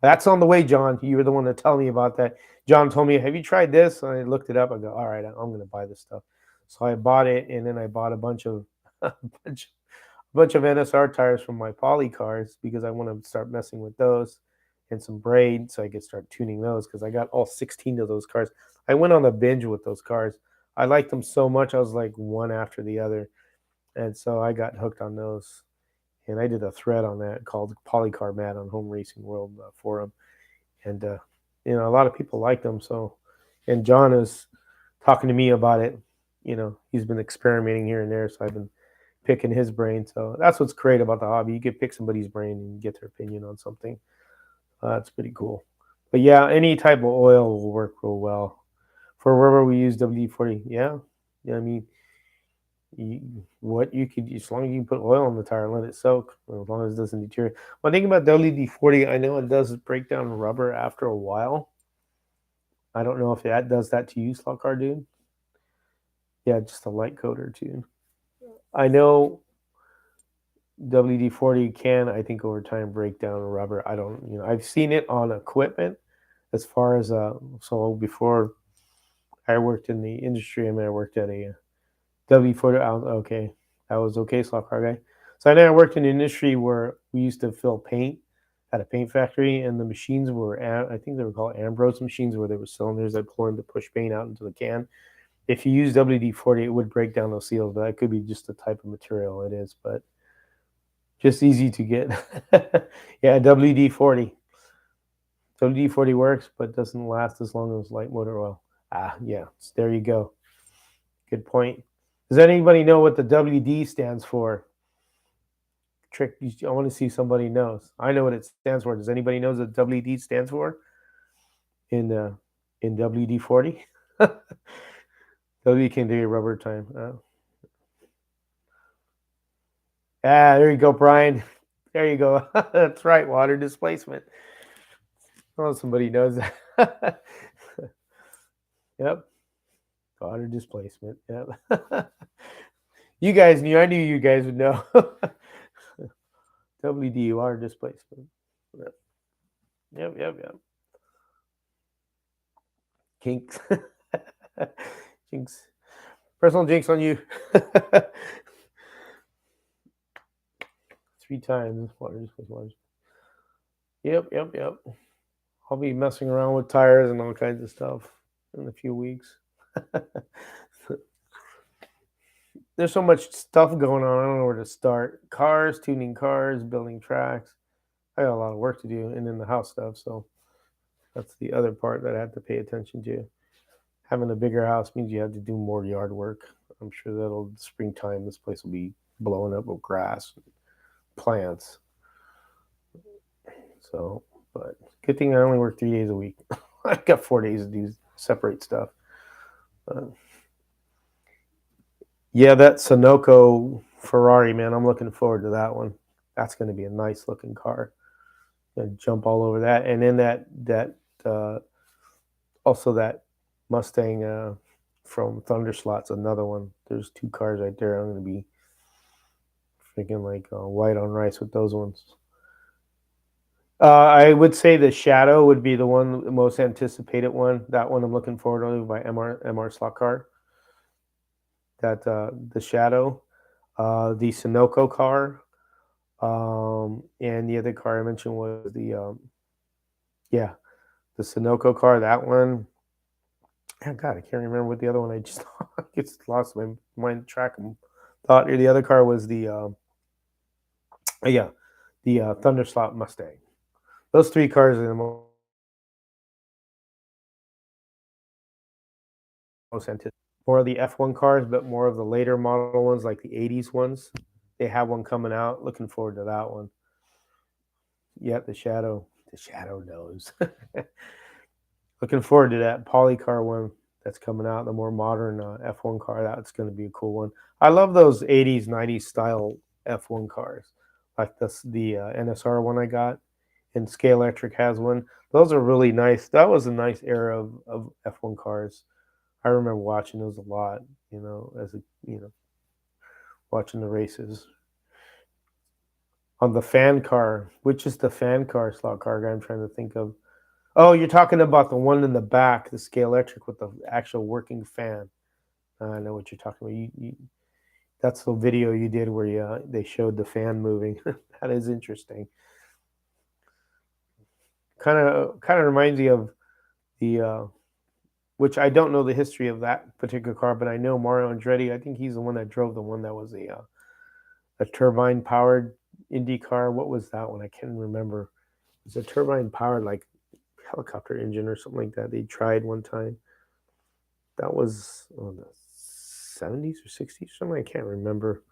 That's on the way, John. You were the one to tell me about that. John told me, "Have you tried this?" And I looked it up. I go, "All right, I'm going to buy this stuff." So I bought it, and then I bought a bunch of NSR tires from my poly cars because I want to start messing with those, and some braid so I could start tuning those because I got all 16 of those cars. I went on a binge with those cars. I liked them so much. I was like one after the other, and so I got hooked on those. And I did a thread on that called Polycar Mad on Home Racing World forum, and a lot of people like them. So, and John is talking to me about it. He's been experimenting here and there, so I've been picking his brain. So that's what's great about the hobby. You can pick somebody's brain and get their opinion on something. That's pretty cool. But yeah, any type of oil will work real well. For rubber, we use WD-40. Yeah, I mean, you could, as long as you put oil on the tire and let it soak, as long as it doesn't deteriorate. One thing about WD-40, I know it does break down rubber after a while. I don't know if that does that to you, Slot Car Dude. Yeah, just a light coat or two. I know WD-40 can, I think, over time break down rubber. I don't, I've seen it on equipment as far as, so before I worked in the industry, I worked at a WD-40, okay, that was okay, Slot Car Guy. So I know I worked in the industry where we used to fill paint at a paint factory, and the machines were, I think they were called Ambrose machines, where there were cylinders that pull in to push paint out into the can. If you use WD-40, it would break down those seals, but that could be just the type of material it is. But just easy to get. Yeah, WD-40. WD-40 works, but doesn't last as long as light motor oil. Yeah, so there you go. Good point. Does anybody know what the WD stands for? Trick. I want to see somebody knows. I know what it stands for. Does anybody know what WD stands for? In WD-40? W can do your rubber time. There you go, Brian. There you go. That's right, water displacement. Oh, somebody knows that. Yep. Water displacement. Yep. You guys knew. I knew you guys would know. WD, water displacement. Yep. Kinks. Jinx. Personal jinx on you. 3 times. Water displacement. Yep. I'll be messing around with tires and all kinds of stuff in a few weeks. there's so much stuff going on. I don't know where to start. Cars, tuning cars, building tracks. I got a lot of work to do, and then the house stuff. So that's the other part that I have to pay attention to. Having a bigger house means you have to do more yard work. I'm sure that'll springtime. This place will be blowing up with grass, and plants. So, but good thing I only work 3 days a week. I got 4 days to do separate stuff. Uh, yeah, that Sunoco Ferrari, man, I'm looking forward to that one. That's going to be a nice looking car. Gonna jump all over that, and then that uh, also that Mustang from Thunderslot's another one. There's two cars right there. I'm going to be freaking like white on rice with those ones. I would say the Shadow would be the one, the most anticipated one. That one I'm looking forward to by MR Slot Car. That the Shadow, the Sunoco car, and the other car I mentioned was the yeah, the Sunoco car. That one. Oh God, I can't remember what the other one. I just I just lost my mind track of thought. The other car was the yeah, the Thunderslot Mustang. Those three cars are the most anticipated. More of the F1 cars, but more of the later model ones, like the '80s ones. They have one coming out. Looking forward to that one. Yeah, the Shadow. The Shadow knows. Looking forward to that Polycar one that's coming out. The more modern F1 car. That's going to be a cool one. I love those '80s, '90s style F1 cars, like the NSR one I got, and Scale Electric has one. Those are really nice. That was a nice era of F1 cars. I remember watching those a lot. As a watching the races on the fan car. Which is the fan car slot car guy I'm trying to think of? Oh, you're talking about the one in the back, the Scale Electric with the actual working fan. I know what you're talking about. That's the video you did where they showed the fan moving. That is interesting. Kind of reminds me of the which I don't know the history of that particular car, but I know Mario Andretti. I think he's the one that drove the one that was a turbine powered Indy car. What was that one? I can't remember. It's a turbine powered like helicopter engine or something like that. They tried one time. That was the 70s or 60s, something I can't remember.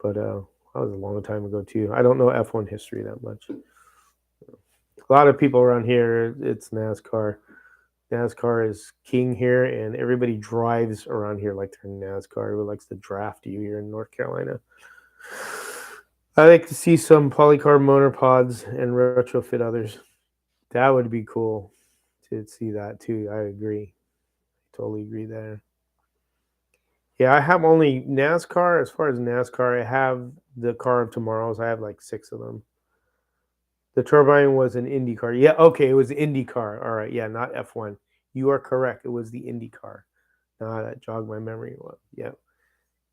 But that was a long time ago too. I don't know F1 history that much. A lot of people around here, it's NASCAR. NASCAR is king here, and everybody drives around here like they're in NASCAR. Who likes to draft you here in North Carolina? I like to see some polycarb motor pods and retrofit others. That would be cool to see that too. I agree. Totally agree there. Yeah, I have only NASCAR. As far as NASCAR, I have the car of tomorrows. I have like six of them. The turbine was an Indy car. Yeah, okay, it was Indy car. All right, yeah, not F1. You are correct. It was the Indy car. Ah, that jogged my memory. Well, yeah,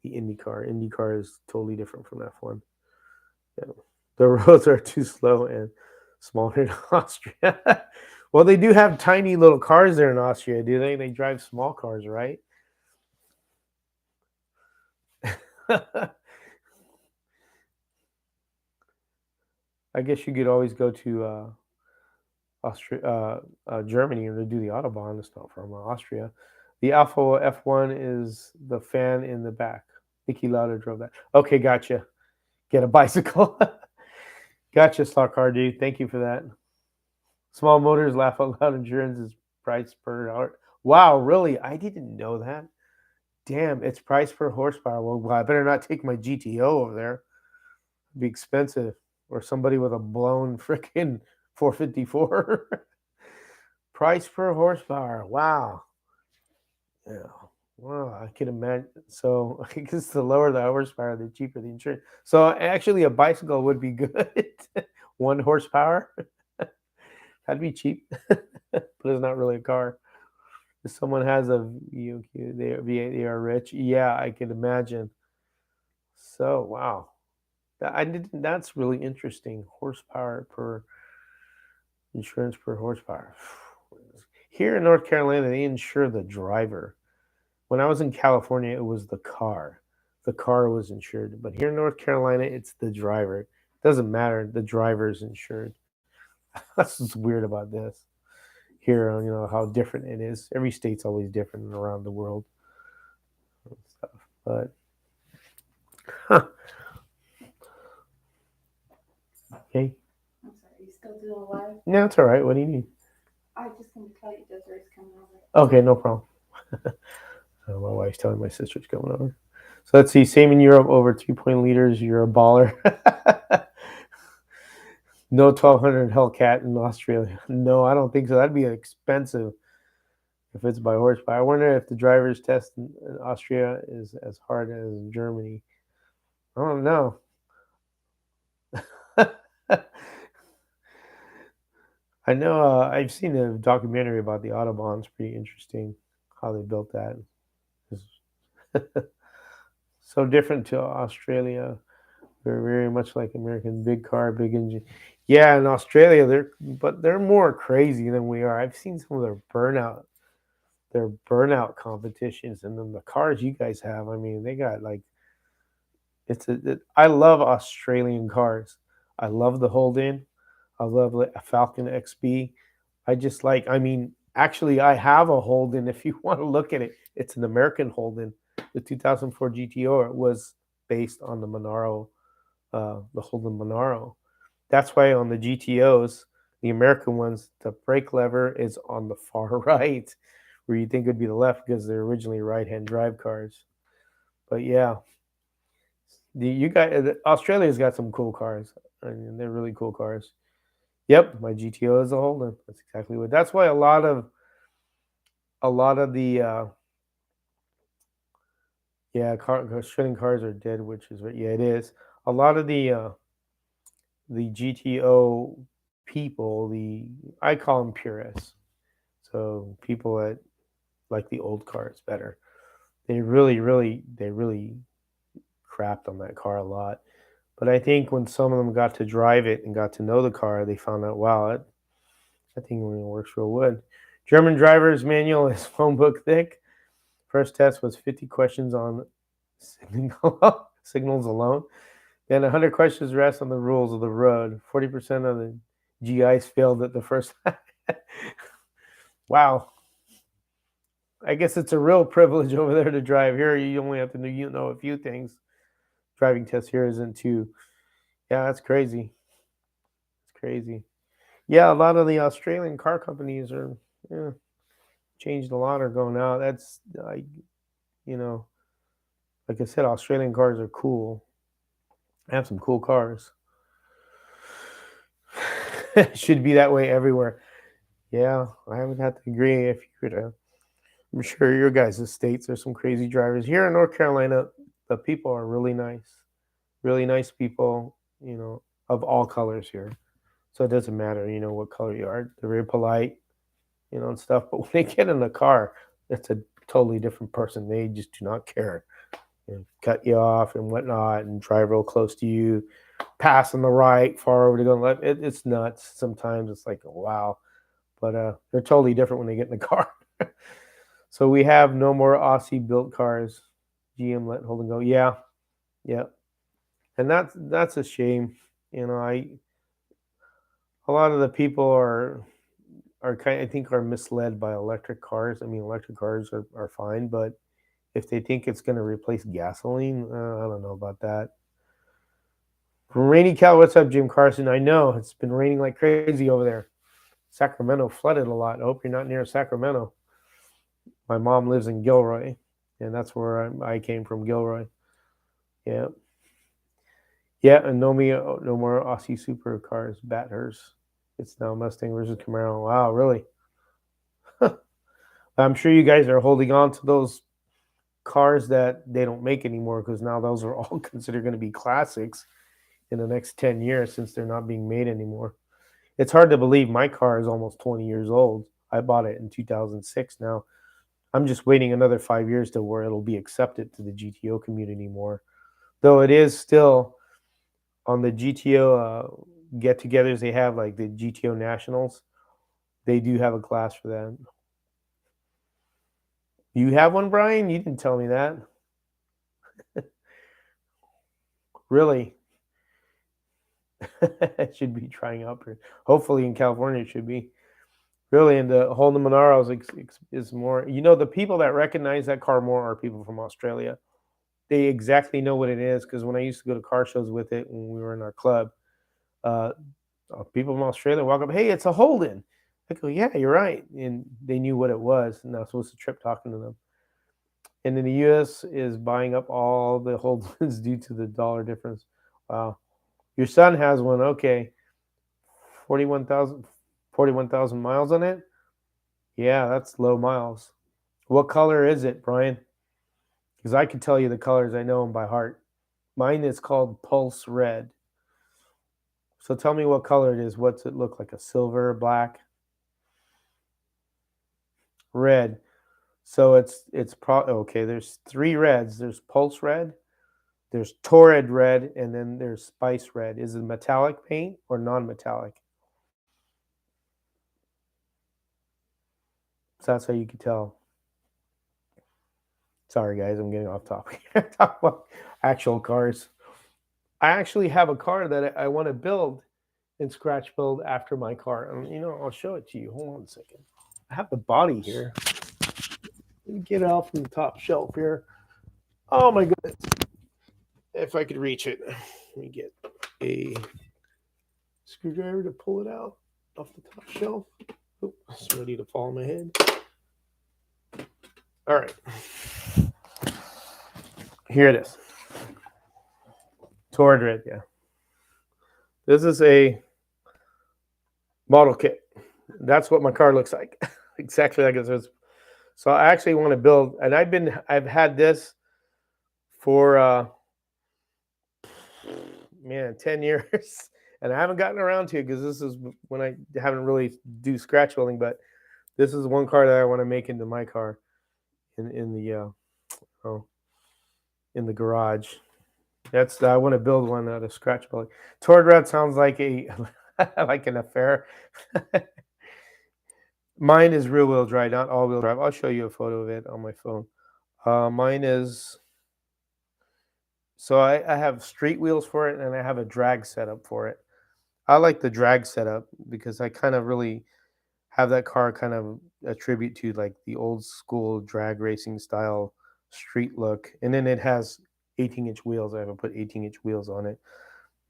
the Indy car. Indy car is totally different from F1. Yeah. The roads are too slow and smaller in Austria. Well, they do have tiny little cars there in Austria, do they? They drive small cars, right? I guess you could always go to Austria, Germany, to do the autobahn. It's not from Austria. The Alpha F1 is the fan in the back. Nicky Lauda drove that. Okay, gotcha. Get a bicycle. Gotcha, Stock Car dude. Thank you for that. Small motors laugh out loud. Insurance is price per hour. Wow, really? I didn't know that. Damn, it's price per horsepower. Well, I better not take my GTO over there. It'd be expensive. Or somebody with a blown freaking 454. Price per horsepower. Wow. Yeah. Wow, I can imagine. So I guess the lower the horsepower, the cheaper the insurance. So actually, a bicycle would be good. 1 horsepower. That'd be cheap, but it's not really a car. If someone has a they are rich. Yeah, I can imagine. So wow, I didn't. That's really interesting. Horsepower per insurance per horsepower. Here in North Carolina, they insure the driver. When I was in California, it was the car. the car was insured. But here in North Carolina, it's the driver. It doesn't matter. The driver is insured. That's what's weird about this. Here, how different it is. Every state's always different around the world and stuff. But huh, okay, I'm sorry, you still doing live? no, it's all right. What do you need? I just want to tell you Desiree's coming over. Okay, no problem. My wife's telling my sister's coming over. So let's see. Same in Europe, over 3 liters. You're a baller. No 1200 Hellcat in Australia. No, I don't think so. That'd be expensive if it's by horse. But I wonder if the driver's test in Austria is as hard as in Germany. I don't know. I know. I've seen a documentary about the Autobahn. It's pretty interesting how they built that. It's so different to Australia. They're very much like American, big car, big engine. Yeah, in Australia, they're more crazy than we are. I've seen some of their burnout competitions, and then the cars you guys have. I mean, they got like I love Australian cars. I love the Holden. I love a Falcon XB. I just like. I mean, actually, I have a Holden. If you want to look at it, it's an American Holden. The 2004 GTO was based on the Holden Monaro. That's why on the GTOs, the American ones, the brake lever is on the far right, where you think it would be the left because they're originally right-hand drive cars. But yeah, Australia's got some cool cars. I mean, they're really cool cars. Yep, my GTO is a Holden. That's exactly what. That's why a lot of the Australian cars are dead, which is what. Yeah, it is. A lot of the GTO people, I call them purists. So people that like the old cars better. They really crapped on that car a lot. But I think when some of them got to drive it and got to know the car, they found out, wow, that thing really works real good. German driver's manual is phone book thick. First test was 50 questions on signals alone. Then 100 questions rest on the rules of the road. 40% of the GIs failed at the first. Wow. I guess it's a real privilege over there to drive. Here, you only have to know a few things. Driving test here isn't too. Yeah, that's crazy. It's crazy. Yeah, a lot of the Australian car companies are changed a lot. Are going out. That's you know, like I said, Australian cars are cool. I have some cool cars. Should be that way everywhere. Yeah, I would have to agree. If you were to, I'm sure your guys' states there's some crazy drivers. Here in North Carolina, the people are really nice people. Of all colors here. So it doesn't matter, what color you are. They're very polite, and stuff. But when they get in the car, it's a totally different person. They just do not care. Cut you off and whatnot, and drive real close to you, pass on the right, far over to go on the left. It's nuts. Sometimes it's like, wow. But they're totally different when they get in the car. So we have no more Aussie built cars. GM let Holden go. Yeah, yeah, and that's a shame. A lot of the people are I think are misled by electric cars. I mean, electric cars are fine, but if they think it's going to replace gasoline, I don't know about that. From Rainy Cal, what's up, Jim Carson? I know it's been raining like crazy over there. Sacramento flooded a lot. I hope you're not near Sacramento. My mom lives in Gilroy, and that's where I came from, Gilroy. Yeah, yeah, and no more Aussie supercars. Bathurst. It's now Mustang versus Camaro. Wow, really? I'm sure you guys are holding on to those cars that they don't make anymore because now those are all considered going to be classics in the next 10 years since they're not being made anymore. It's hard to believe my car is almost 20 years old. I bought it in 2006 now. I'm just waiting another 5 years to where it'll be accepted to the GTO community more. Though it is still on the GTO get togethers, they have like the GTO Nationals. They do have a class for that. You have one, Brian? You didn't tell me that. Really? It should be trying out here. Hopefully in California it should be. Really, and the Honda Monaro is more. The people that recognize that car more are people from Australia. They exactly know what it is because when I used to go to car shows with it when we were in our club, uh, people from Australia walk up, "Hey, it's a Holden." I go, "Yeah, you're right," and they knew what it was, and I was a trip talking to them. And then the U.S. is buying up all the Holdens due to the dollar difference. Wow, your son has one. Okay, 41,000 miles on it. Yeah, that's low miles. What color is it, Brian? Because I can tell you the colors. I know them by heart. Mine is called Pulse Red. So tell me what color it is. What's it look like? A silver, black, red. So okay. There's three reds. There's Pulse Red, there's Torrid Red, and then there's Spice Red. Is it metallic paint or non-metallic? So that's how you can tell. Sorry, guys, I'm getting off topic. Talk about actual cars. I actually have a car that I want to build and scratch build after my car. I'll show it to you. Hold on a second. I have the body here. Let me get it out from the top shelf here. Oh my goodness. If I could reach it. Let me get a screwdriver to pull it out off the top shelf. Oh, it's ready to fall on my head. All right. Here it is. Torrid Red, yeah. This is a model kit. That's what my car looks like. Exactly like it says. So I actually want to build, and I've had this for 10 years, and I haven't gotten around to it because this is when I haven't really do scratch building, but this is one car that I want to make into my car in the garage. I want to build one out of scratch building. Torrid Red sounds like like an affair. Mine is rear wheel drive, not all wheel drive. I'll show you a photo of it on my phone. Mine is. So I have street wheels for it, and I have a drag setup for it. I like the drag setup because I kind of really have that car kind of attribute to like the old school drag racing style street look. And then it has 18-inch wheels. I haven't put 18-inch wheels on it.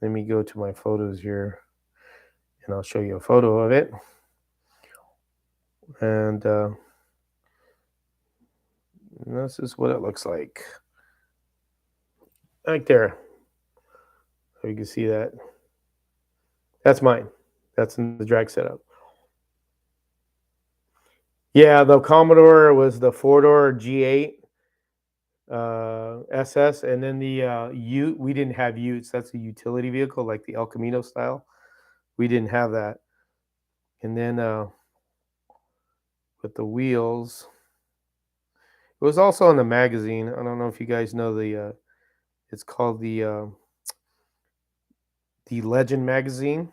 Let me go to my photos here, and I'll show you a photo of it. And this is what it looks like. Right there. So you can see that. That's mine. That's in the drag setup. Yeah, the Commodore was the four-door G8 SS, and then the Ute. We didn't have Utes. That's a utility vehicle, like the El Camino style. We didn't have that. And then with the wheels, it was also in the magazine. I don't know if you guys know it's called the Legend magazine.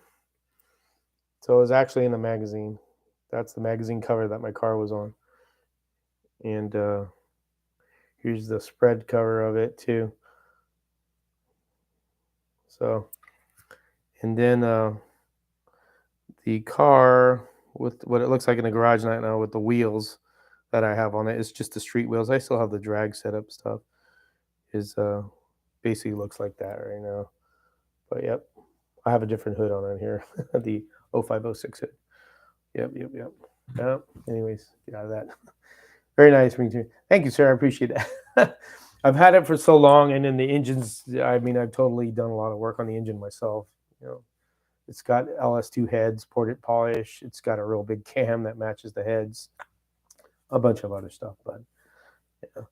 So it was actually in the magazine. That's the magazine cover that my car was on. And here's the spread cover of it too. So, and then the car with what it looks like in the garage right now with the wheels that I have on it, it's just the street wheels. I still have the drag setup stuff. Is basically looks like that right now. But yep, I have a different hood on it here. The 0506 hood. Yep. Anyways, get out of that. Very nice ring too. Thank you, sir. I appreciate that. I've had it for so long, and then the engines. I've totally done a lot of work on the engine myself. It's got LS2 heads, ported polish. It's got a real big cam that matches the heads. A bunch of other stuff, but yeah.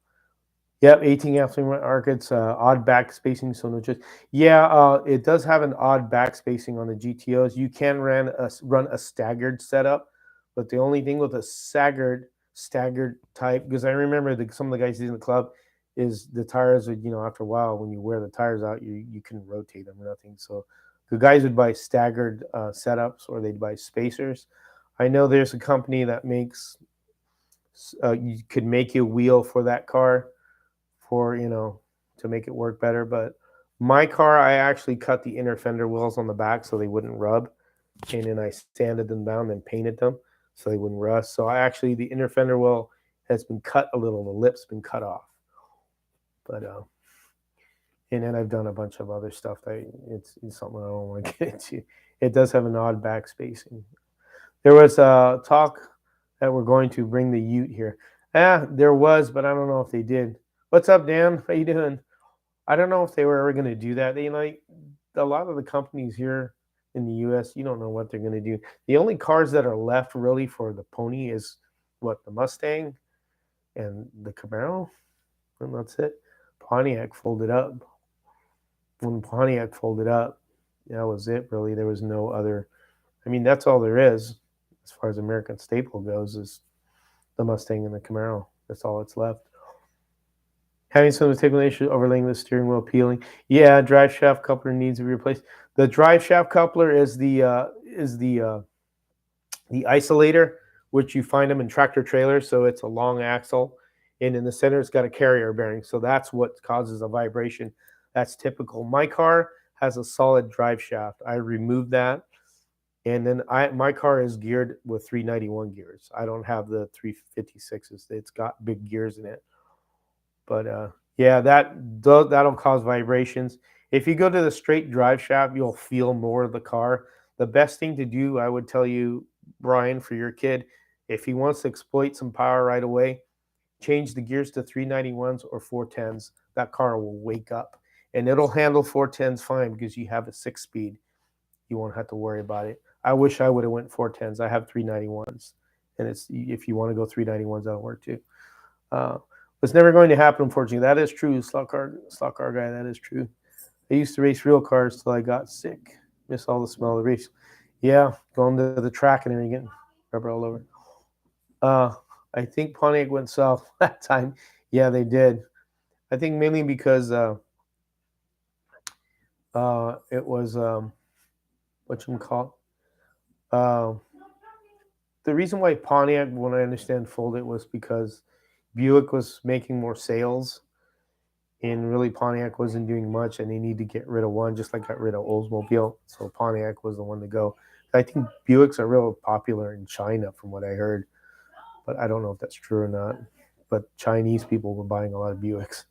Yep, 18 gasoline markets, odd back spacing, so no choice. Yeah, it does have an odd back spacing on the GTOs. You can run a staggered setup, but the only thing with a staggered type, because I remember some of the guys in the club, is the tires would, after a while when you wear the tires out, you can rotate them or nothing. So the guys would buy staggered setups, or they'd buy spacers. I know there's a company that makes, you could make a wheel for that car, for to make it work better, but My car, I actually cut the inner fender wheels on the back so they wouldn't rub, and then I sanded them down and painted them so they wouldn't rust. So I actually the inner fender well has been cut a little. The lip's been cut off, but and then I've done a bunch of other stuff that it's something I don't want to get into. It does have an odd back spacing. There was a talk that we're going to bring the Ute here. Yeah, there was, but I don't know if they did. What's up, Dan? How you doing? I don't know if they were ever going to do that. They like a lot of the companies here in the U.S. You don't know what they're going to do. The only cars that are left really for the pony is what the Mustang and the Camaro, and that's it. Pontiac folded up. When Pontiac folded up, that was it. Really, there was no other. I mean, that's all there is as far as American staple goes. Is the Mustang and the Camaro. That's all that's left. Having some particular issue overlaying the steering wheel peeling. Yeah, drive shaft coupler needs to be replaced. The drive shaft coupler is the isolator, which you find them in tractor trailers. So it's a long axle, and in the center it's got a carrier bearing. So that's what causes a vibration. That's typical. My car has a solid drive shaft. I removed that, and then my car is geared with 391 gears. I don't have the 356s. It's got big gears in it. But yeah, that'll cause vibrations. If you go to the straight drive shaft, you'll feel more of the car. The best thing to do, I would tell you, Brian, for your kid, if he wants to exploit some power right away, change the gears to 391s or 410s. That car will wake up, and it'll handle 410s fine because you have a 6-speed. You won't have to worry about it. I wish I would have went 410s. I have 391s, and it's if you want to go 391s, that'll work too. It's never going to happen, unfortunately. That is true, slot car guy. That is true. I used to race real cars till I got sick. Miss all the smell of the race. Yeah, going to the track and everything, getting rubber all over. I think Pontiac went south that time. Yeah, they did. I think mainly because it was whatchamacallit. The reason why Pontiac, when I understand, folded was because Buick was making more sales, and really Pontiac wasn't doing much, and they need to get rid of one, just like got rid of Oldsmobile. So Pontiac was the one to go. I think Buicks are real popular in China, from what I heard, but I don't know if that's true or not. But Chinese people were buying a lot of Buicks.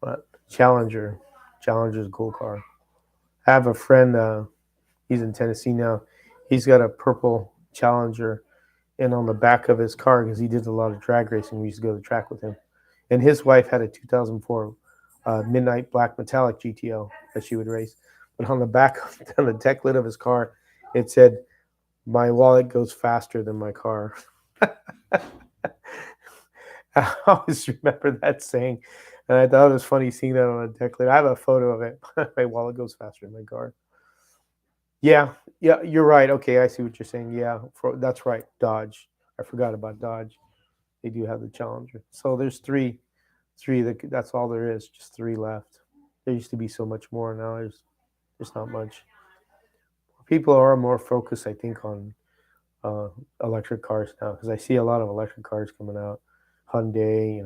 But Challenger's a cool car. I have a friend. He's in Tennessee now. He's got a purple Challenger, and on the back of his car, because he did a lot of drag racing, we used to go to the track with him. And his wife had a 2004 Midnight Black Metallic GTO that she would race. But on the back, on the deck lid of his car, it said, "My wallet goes faster than my car." I always remember that saying, and I thought it was funny seeing that on a deck lid. I have a photo of it. My wallet goes faster than my car. Yeah, you're right. Okay, I see what you're saying. Yeah, that's right. Dodge. I forgot about Dodge. They do have the Challenger. So there's three. That's all there is. Just three left. There used to be so much more. Now there's not much. People are more focused, I think, on electric cars now because I see a lot of electric cars coming out. Hyundai,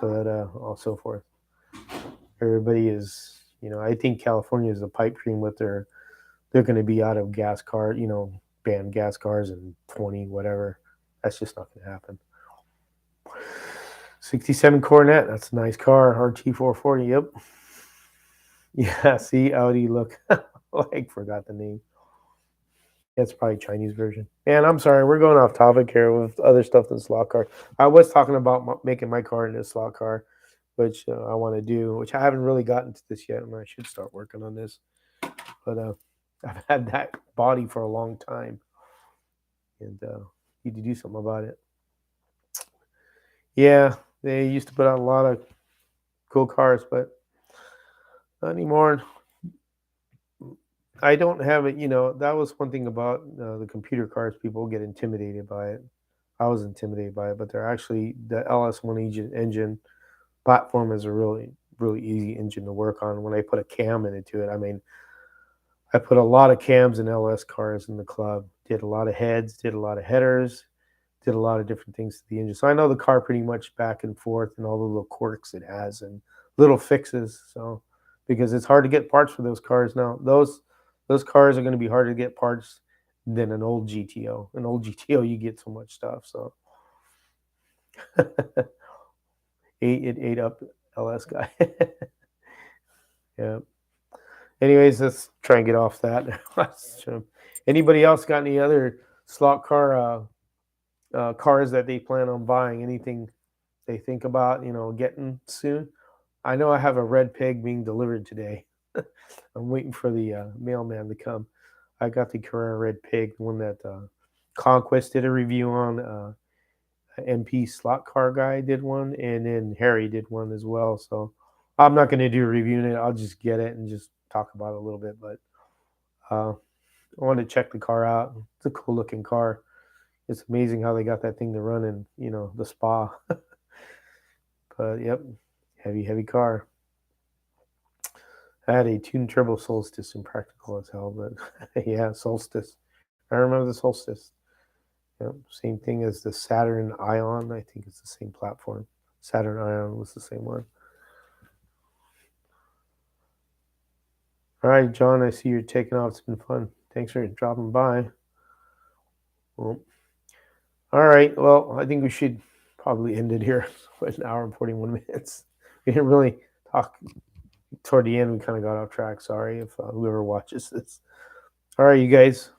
Toyota, all so forth. Everybody is, I think California is a pipe dream with they're going to be out of gas car, ban gas cars in 20 whatever. That's just not going to happen. 67 Coronet, that's a nice car. RT440, yep. Yeah, see, Audi, look, like forgot the name. That's probably Chinese version. And I'm sorry, we're going off topic here with other stuff than slot car. I was talking about making my car into a slot car, which I want to do, which I haven't really gotten to this yet, and I should start working on this. But I've had that body for a long time, and need to do something about it. Yeah, they used to put out a lot of cool cars, but not anymore. I don't have it. That was one thing about the computer cars. People get intimidated by it. I was intimidated by it, but they're actually the LS1 engine platform is a really, really easy engine to work on. When I put a cam into it, I mean, I put a lot of cams in LS cars in the club. Did a lot of heads, did a lot of headers, did a lot of different things to the engine. So I know the car pretty much back and forth and all the little quirks it has and little fixes. So because it's hard to get parts for those cars now. Those cars are going to be harder to get parts than an old GTO. An old GTO, you get so much stuff. So, ate up LS guy. Yeah. Anyways, let's try and get off that. Anybody else got any other slot car cars that they plan on buying? Anything they think about, getting soon? I know I have a red pig being delivered today. I'm waiting for the mailman to come. I got the Carrera red pig, the one that Conquest did a review on. MP slot car guy did one, and then Harry did one as well. So I'm not going to do a review on it. I'll just get it and just talk about it a little bit. But I want to check the car out. It's a cool looking car. It's amazing how they got that thing to run in, the spa. But yep, heavy car. I had a tuned turbo Solstice, impractical as hell, but yeah, Solstice. I remember the Solstice. Yep, same thing as the Saturn Ion. I think it's the same platform. Saturn Ion was the same one. All right, John, I see you're taking off. It's been fun. Thanks for dropping by. Well, all right. Well, I think we should probably end it here. It's an hour and 41 minutes. We didn't really talk toward the end. We kind of got off track. Sorry if whoever watches this. All right, you guys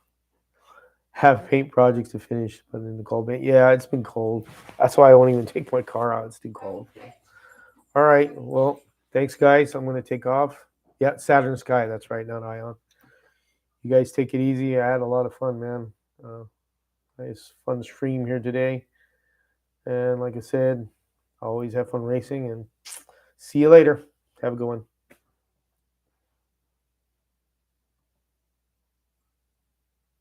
have paint projects to finish, but in the cold paint. Yeah, it's been cold. That's why I won't even take my car out. It's too cold. All right. Well, thanks, guys. I'm going to take off. Yeah, Saturn Sky. That's right, not Ion. You guys take it easy. I had a lot of fun, man. Nice fun stream here today. And like I said, I always have fun racing. And see you later. Have a good one.